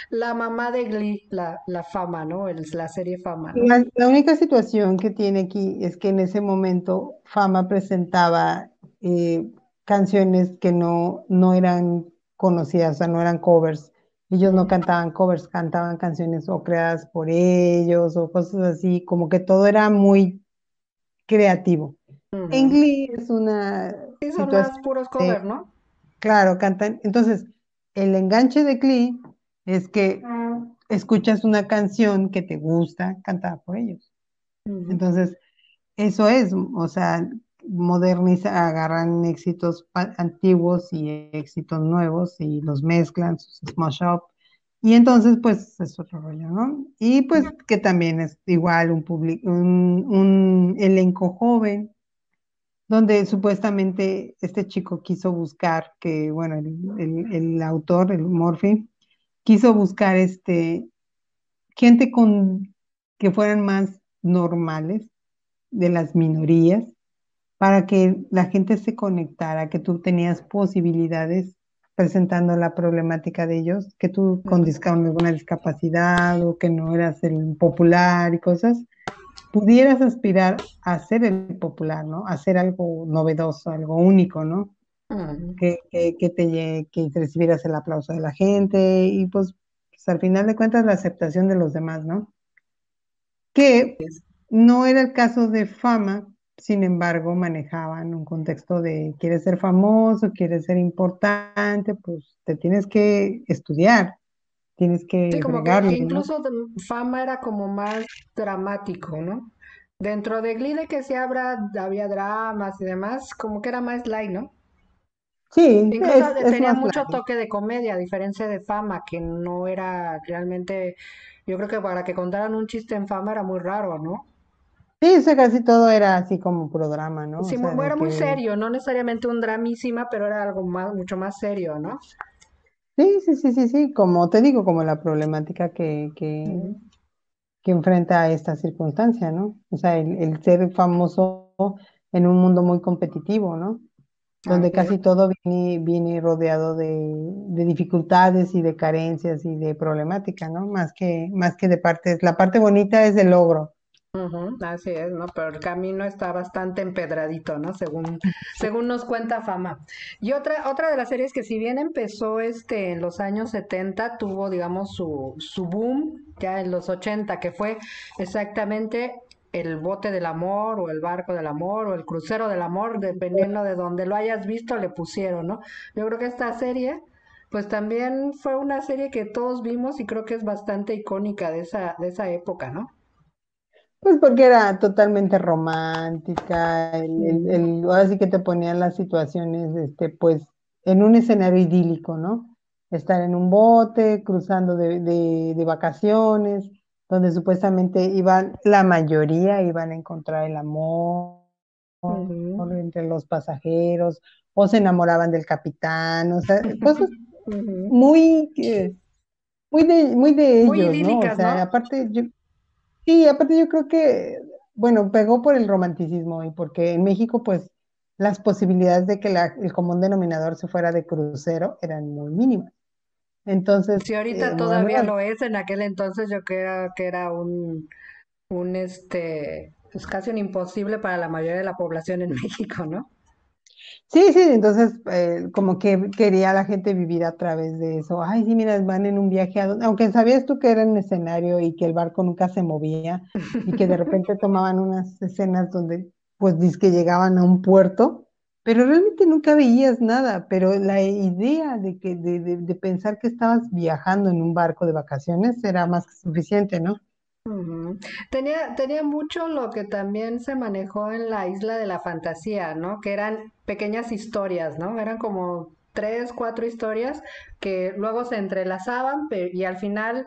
la mamá de Glee, la fama, ¿no? La serie Fama, ¿no? La única situación que tiene aquí es que en ese momento Fama presentaba eh, canciones que no eran conocidas, o sea, no eran covers. Ellos no Ujú, cantaban covers, cantaban canciones o creadas por ellos o cosas así, como que todo era muy creativo. En ujú. Glee es una Sí, son situación más puros de, cover, ¿no? claro, cantan. Entonces, el enganche de Glee es que escuchas una canción que te gusta cantada por ellos. Ujú, Entonces, eso es, o sea, moderniza, agarran éxitos antiguos y éxitos nuevos y los mezclan, sus smash up. Y entonces, pues, es otro rollo, ¿no? Y pues que también es igual un elenco joven, donde supuestamente este chico quiso buscar, que, bueno, el autor, el Murphy, quiso buscar gente que fueran más normales de las minorías para que la gente se conectara, que tú tenías posibilidades presentando la problemática de ellos, que tú con alguna discapacidad o que no eras el popular y cosas, pudieras aspirar a ser el popular, ¿no? A ser algo novedoso, algo único, ¿no? ujú. Que recibieras el aplauso de la gente y pues al final de cuentas la aceptación de los demás, ¿no? Que no era el caso de Fama, sin embargo, manejaban un contexto de quieres ser famoso, quieres ser importante, pues te tienes que estudiar, tienes Sí, que como que fregarle, ¿no? incluso Fama era como más dramático, ¿no? Dentro de Glee de que sí había dramas y demás, como que era más light, ¿no? Sí, Incluso es tenía más mucho light. toque de comedia, a diferencia de Fama, que no era realmente, yo creo que para que contaran un chiste en Fama era muy raro, ¿no? Sí, eso casi todo era así como programa, ¿no? O Sí, sea, de era muy que serio, no necesariamente un dramísima, pero era algo más, mucho más serio, ¿no? sí, sí, sí, sí, sí, como te digo, como la problemática Ujú. que enfrenta esta circunstancia, ¿no? O sea, el ser famoso en un mundo muy competitivo, ¿no? Donde Así es. casi todo viene rodeado de dificultades y de carencias y de problemática, ¿no? Más que de partes. La parte bonita es el logro. Ujú, así es, ¿no? Pero el camino está bastante empedradito, ¿no? Según nos cuenta Fama. Y otra de las series que si bien empezó en los años 70 tuvo, digamos, su boom ya en los 80 que fue exactamente el bote del amor o el barco del amor o el crucero del amor, dependiendo de donde lo hayas visto, le pusieron, ¿no? Yo creo que esta serie, pues también fue una serie que todos vimos y creo que es bastante icónica de esa época, ¿no? Pues porque era totalmente romántica, Ujú, ahora sí que te ponían las situaciones, pues, en un escenario idílico, ¿no? Estar en un bote, cruzando de vacaciones, donde supuestamente iban, la mayoría iban a encontrar el amor ujú. entre los pasajeros, o se enamoraban del capitán, o sea, cosas Ujú. muy, muy de Muy ellos, ¿no? O idílicas, sea, ¿no? aparte yo sí, aparte yo creo que, bueno, pegó por el romanticismo y porque en México, pues, las posibilidades de que el común denominador se fuera de crucero eran muy mínimas. Entonces, Si ahorita bueno, todavía lo es, en aquel entonces yo creo que era pues casi un imposible para la mayoría de la población en México, ¿no? sí, sí, entonces como que quería la gente vivir a través de eso. Ay, sí, mira, van en un viaje aunque sabías tú que era un escenario y que el barco nunca se movía y que de repente tomaban unas escenas donde pues que llegaban a un puerto, pero realmente nunca veías nada. Pero la idea de pensar que estabas viajando en un barco de vacaciones era más que suficiente, ¿no? Ujú. Tenía mucho lo que también se manejó en la Isla de la Fantasía, ¿no? Que eran pequeñas historias, ¿no? Eran como tres, cuatro historias que luego se entrelazaban y al final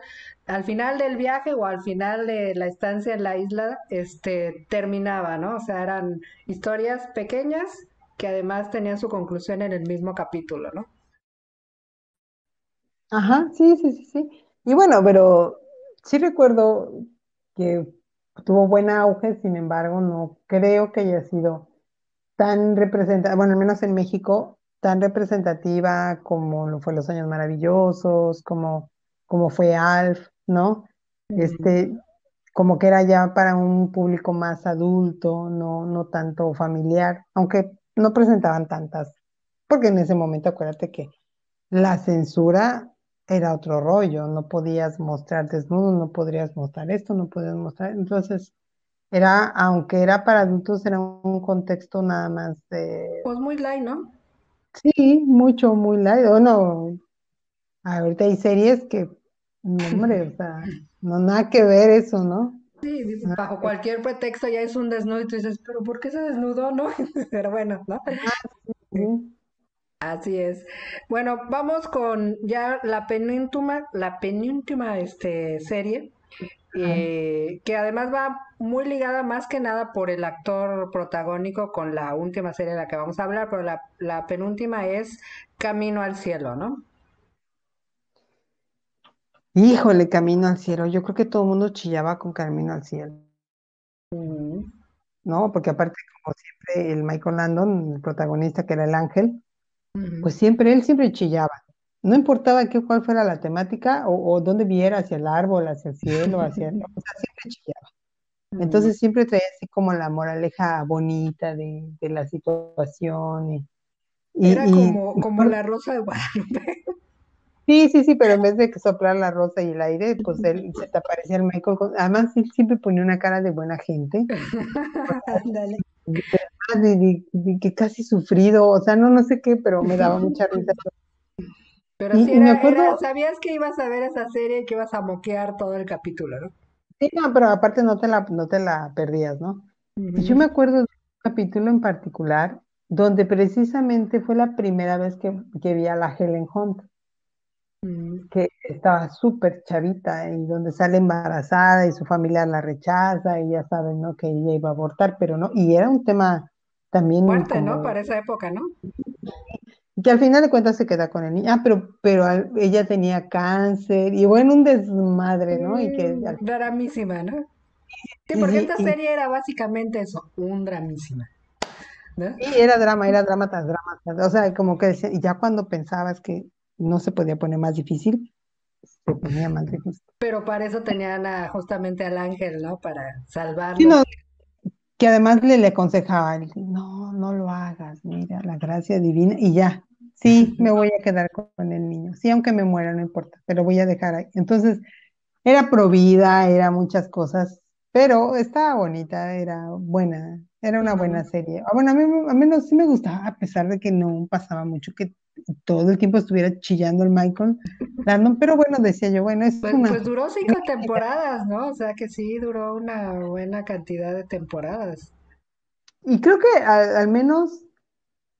del viaje o al final de la estancia en la isla, terminaba, ¿no? O sea, eran historias pequeñas que además tenían su conclusión en el mismo capítulo, ¿no? Ajá, sí, sí, sí, sí. Y bueno, pero sí recuerdo que tuvo buen auge, sin embargo, no creo que haya sido tan representativa, bueno, al menos en México, tan representativa como lo fue Los Años Maravillosos, como fue Alf, ¿no? Ujú. Este, como que era ya para un público más adulto, no tanto familiar, aunque no presentaban tantas, porque en ese momento acuérdate que la censura era otro rollo, no podías mostrar desnudo, no podrías mostrar esto, no podías mostrar, entonces era, aunque era para adultos, era un contexto nada más de, Pues muy light, ¿no? sí, mucho, muy light, o no, ahorita hay series que, no, hombre, o sea, no nada que ver eso, ¿no? Sí, Nada bajo que cualquier pretexto ya es un desnudo y tú dices, pero ¿por qué se desnudó, no? Pero bueno, ¿no? ver. Así es. Bueno, vamos con ya la penúltima serie, Ajá. que además va muy ligada más que nada por el actor protagónico con la última serie de la que vamos a hablar, pero la penúltima es Camino al Cielo, ¿no? Híjole, Camino al Cielo, yo creo que todo el mundo chillaba con Camino al Cielo, Ujú, ¿no? Porque aparte, como siempre, el Michael Landon, el protagonista que era el ángel, ujú. pues siempre, él siempre chillaba. No importaba cuál fuera la temática o dónde viera, hacia el árbol, hacia el cielo, o sea, siempre chillaba. Mm. Entonces siempre traía así como la moraleja bonita de la situación. Era Y como la Rosa de Guadalupe. sí, sí, sí, pero en vez de que soplar la rosa y el aire, pues él se te aparecía el Michael. Además, él siempre ponía una cara de buena gente, Ándale. de verdad, de que casi sufrido, o sea, no sé qué, pero me daba mucha risa. Pero sí Y me era, acuerdo, sabías que ibas a ver esa serie y que ibas a moquear todo el capítulo, ¿no? sí, no, pero aparte no te la perdías, ¿no? Y yo Ujú, me acuerdo de un capítulo en particular donde precisamente fue la primera vez que vi a la Helen Hunt, ujú. que estaba súper chavita y donde sale embarazada y su familia la rechaza y ya saben, ¿no? Que ella iba a abortar, pero no, y era un tema también Fuerte, ¿no? como Para esa época, ¿no? que al final de cuentas se queda con el niño, pero ella tenía cáncer y bueno, un desmadre, ¿no? Y que al Dramísima, ¿no? Sí, sí, porque sí, esta serie era básicamente eso, un dramísima, ¿no? y era drama tras drama, o sea, como que y ya cuando pensabas que no se podía poner más difícil, se ponía más difícil. Pero para eso tenían justamente al ángel, ¿no? Para Sí, salvarlo. no, que además le aconsejaba, le dice, no, no lo hagas, mira, la gracia divina, y ya, sí, me voy a quedar con el niño, sí, aunque me muera, no importa, pero voy a dejar ahí. Entonces, era provida, era muchas cosas, pero estaba bonita, era buena, era una buena Ujú. serie. Bueno, a mí no, sí me gustaba, a pesar de que no pasaba mucho, que todo el tiempo estuviera chillando el Michael Landon, pero bueno, decía yo, bueno, es Pues una... duró 5 temporadas, ¿no? O sea que sí, duró una buena cantidad de temporadas. Y creo que al menos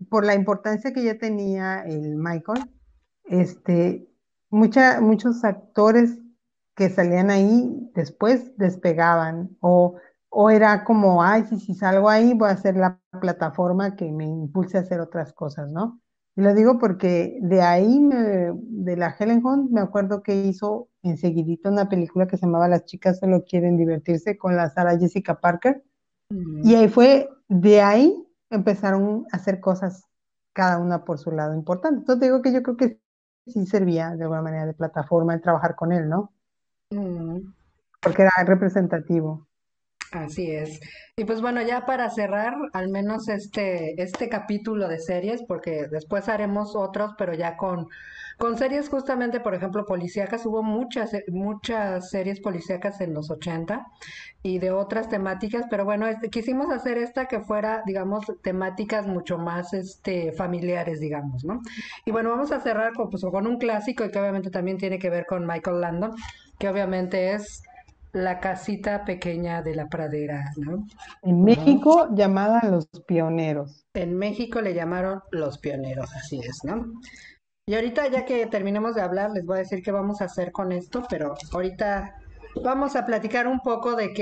por la importancia que ya tenía el Michael, este, muchos actores que salían ahí después despegaban o era como, ay, si salgo ahí voy a hacer la plataforma que me impulse a hacer otras cosas, ¿no? Y lo digo porque de ahí, de la Helen Hunt, me acuerdo que hizo enseguidito una película que se llamaba Las chicas solo quieren divertirse con la Sarah Jessica Parker. Y Ujú. ahí de ahí empezaron a hacer cosas cada una por su lado importante. Entonces digo que yo creo que sí servía de alguna manera de plataforma el trabajar con él, ¿no? Ujú. Porque era representativo. Así es. Y pues bueno, ya para cerrar, al menos este capítulo de series, porque después haremos otros, pero ya con series justamente, por ejemplo, policíacas, hubo muchas series policíacas en los 80 y de otras temáticas, pero bueno, quisimos hacer esta que fuera, digamos, temáticas mucho más familiares, digamos, ¿no? Y bueno, vamos a cerrar con un clásico y que obviamente también tiene que ver con Michael Landon, que obviamente es La casita pequeña de la pradera, ¿no? En Ujú. México, llamada Los Pioneros. En México le llamaron los pioneros, así es, ¿no? Y ahorita ya que terminemos de hablar, les voy a decir qué vamos a hacer con esto, pero ahorita vamos a platicar un poco de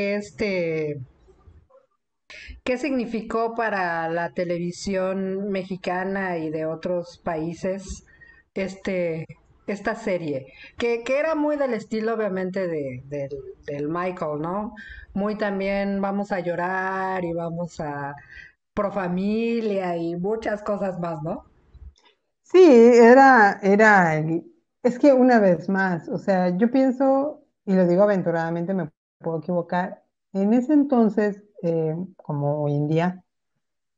qué significó para la televisión mexicana y de otros países este, esta serie, que era muy del estilo obviamente del Michael, ¿no? Muy también vamos a llorar y vamos a pro familia y muchas cosas más, ¿no? Sí, es que una vez más, o sea, yo pienso, y lo digo aventuradamente, me puedo equivocar, en ese entonces, como hoy en día,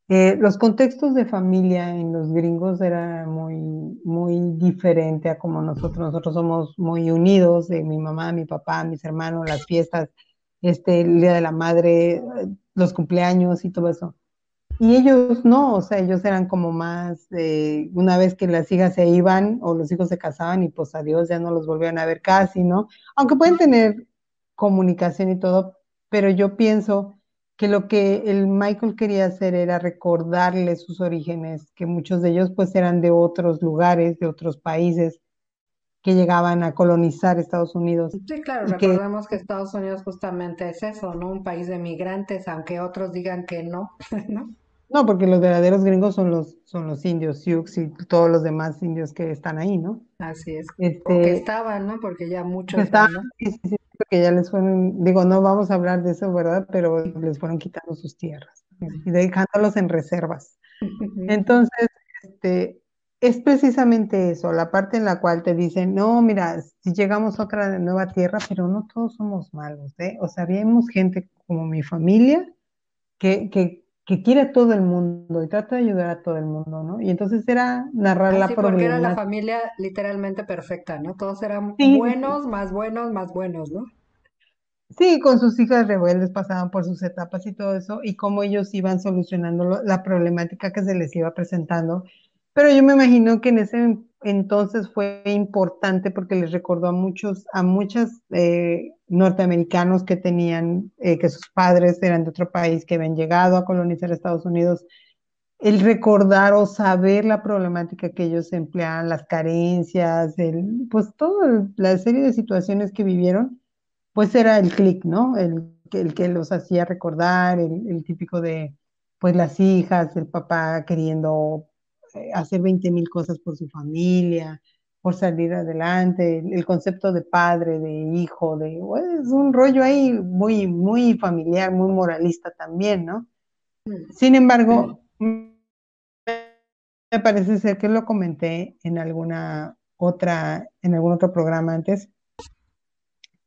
los contextos de familia en los gringos era muy diferente a como nosotros. Nosotros somos muy unidos, de mi mamá, mi papá, mis hermanos, las fiestas, el Día de la Madre, los cumpleaños y todo eso. Y ellos no, o sea, ellos eran como más, una vez que las hijas se iban o los hijos se casaban y pues adiós, ya no los volvían a ver casi, ¿no? Aunque pueden tener comunicación y todo, pero yo pienso que lo que el Michael quería hacer era recordarle sus orígenes, que muchos de ellos pues eran de otros lugares, de otros países que llegaban a colonizar Estados Unidos Sí, claro, y que recordemos que Estados Unidos justamente es eso, ¿no? Un país de migrantes, aunque otros digan que no, ¿no? no, porque los verdaderos gringos son los indios, Sioux y todos los demás indios que están ahí, ¿no? Así es. O que Este, estaban, ¿no? Porque ya que muchos ya estaban, no. sí, sí, sí, porque ya les fueron, digo, no vamos a hablar de eso, ¿verdad? Pero les fueron quitando sus tierras y dejándolos en reservas. Entonces, este, es precisamente eso, la parte en la cual te dicen, no, mira, si llegamos a otra nueva tierra, pero no todos somos malos, ¿eh? O sea, habíamos gente como mi familia que quiere a todo el mundo y trata de ayudar a todo el mundo, ¿no? Y entonces era narrar la Así porque era la problemática. familia literalmente perfecta, ¿no? Todos eran Sí, sí, buenos, más buenos, ¿no? sí, con sus hijas rebeldes pasaban por sus etapas y todo eso, y cómo ellos iban solucionando la problemática que se les iba presentando. Pero yo me imagino que en ese entonces fue importante porque les recordó a muchos norteamericanos que tenían, que sus padres eran de otro país, que habían llegado a colonizar Estados Unidos, el recordar o saber la problemática que ellos empleaban, las carencias, pues toda la serie de situaciones que vivieron pues era el clic, ¿no? El que los hacía recordar, el típico de, pues las hijas, el papá queriendo hacer 20,000 cosas por su familia, por salir adelante, el concepto de padre, de hijo, pues, es un rollo ahí muy familiar, muy moralista también, ¿no? Sin embargo, me parece ser que lo comenté en en algún otro programa antes,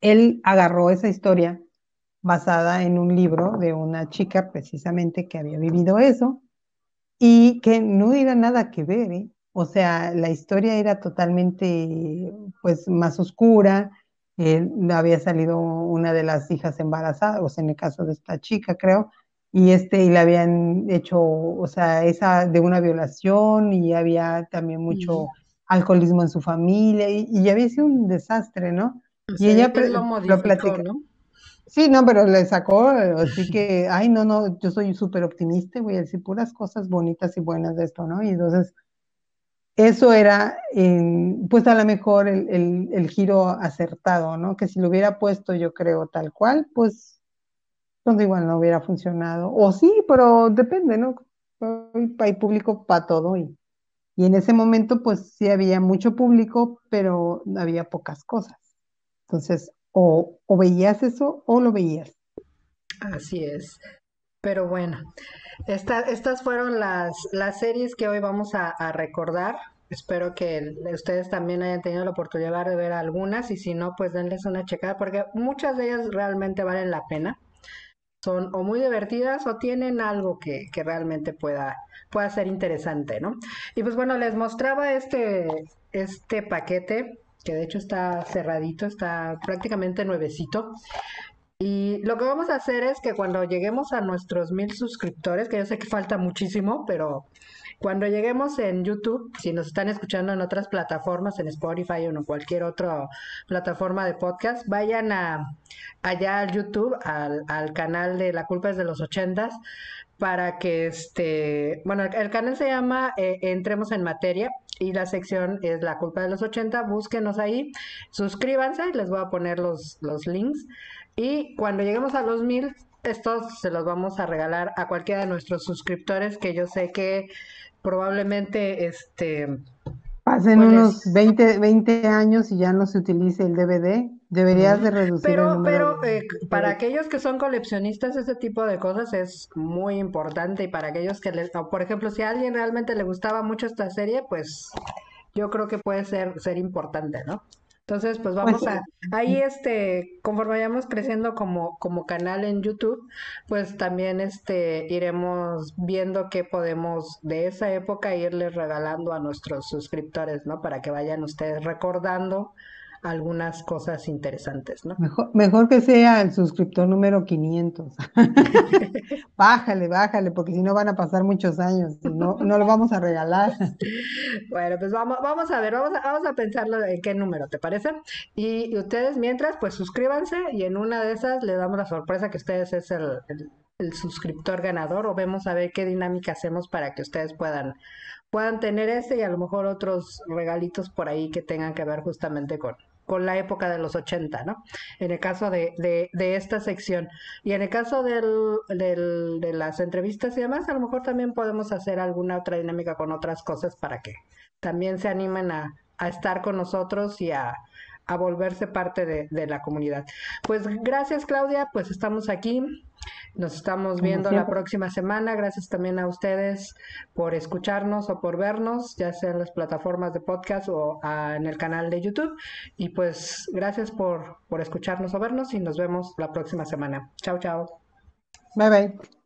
él agarró esa historia basada en un libro de una chica precisamente que había vivido eso y que no era nada que ver, ¿eh? O sea, la historia era totalmente, pues, más oscura. Había salido una de las hijas embarazadas, o sea, en el caso de esta chica, creo, y le habían hecho, o sea, esa de una violación y había también Ujú. mucho alcoholismo en su familia y había sido un desastre, ¿no? O Y sea, ella él lo lo modificó, platica. ¿no? Sí, no, pero le sacó, así que, ay, no, no, yo soy súper optimista y voy a decir puras cosas bonitas y buenas de esto, ¿no? Y entonces, eso era, pues a lo mejor el giro acertado, ¿no? Que si lo hubiera puesto, yo creo, tal cual, pues igual no hubiera funcionado. O sí, pero depende, ¿no? Hay público para todo y en ese momento, pues sí había mucho público, pero había pocas cosas. Entonces, o veías eso o lo veías. Así es. Pero bueno, estas fueron las series que hoy vamos a recordar. Espero que ustedes también hayan tenido la oportunidad de ver algunas y si no, pues denles una checada porque muchas de ellas realmente valen la pena. Son o muy divertidas o tienen algo que realmente pueda ser interesante, ¿no? Y pues bueno, les mostraba este paquete que de hecho está cerradito, está prácticamente nuevecito. Y lo que vamos a hacer es que cuando lleguemos a nuestros 1000 suscriptores, que yo sé que falta muchísimo, pero Cuando lleguemos en YouTube, si nos están escuchando en otras plataformas, en Spotify o en cualquier otra plataforma de podcast, vayan allá al YouTube, al canal de La culpa es de los ochentas, para que bueno, el canal se llama Entremos en Materia y la sección es La culpa de los 80. Búsquenos ahí, suscríbanse, les voy a poner los links. Y cuando lleguemos a los 1000, estos se los vamos a regalar a cualquiera de nuestros suscriptores, que yo sé que probablemente Pasen pues unos 20 años y ya no se utilice el DVD. Deberías ujú. de reducir el Pero número de para DVD. aquellos que son coleccionistas, ese tipo de cosas es muy importante. Y para aquellos que les, o, por ejemplo, si a alguien realmente le gustaba mucho esta serie, pues yo creo que puede ser importante, ¿no? Entonces, pues Pues vamos ahí conforme vayamos creciendo como canal en YouTube, pues también iremos viendo qué podemos de esa época irles regalando a nuestros suscriptores, ¿no? Para que vayan ustedes recordando algunas cosas interesantes, ¿no? mejor que sea el suscriptor número 500. Bájale, bájale, porque si no van a pasar muchos años y no lo vamos a regalar. Bueno, pues vamos a ver, vamos a pensarlo en qué número, ¿te parece? Y ustedes mientras, pues suscríbanse y en una de esas le damos la sorpresa que ustedes es el suscriptor ganador, o vemos a ver qué dinámica hacemos para que ustedes puedan tener y a lo mejor otros regalitos por ahí que tengan que ver justamente con la época de los 80, ¿no? En el caso de esta sección. Y en el caso de las entrevistas y demás, a lo mejor también podemos hacer alguna otra dinámica con otras cosas para que también se animen a estar con nosotros y a volverse parte de la comunidad. Pues gracias, Claudia, pues estamos aquí. Nos estamos Como viendo la siempre. próxima semana. Gracias también a ustedes por escucharnos o por vernos, ya sea en las plataformas de podcast o en el canal de YouTube. Y pues gracias por escucharnos o vernos y nos vemos la próxima semana. Chao, chao. Bye bye.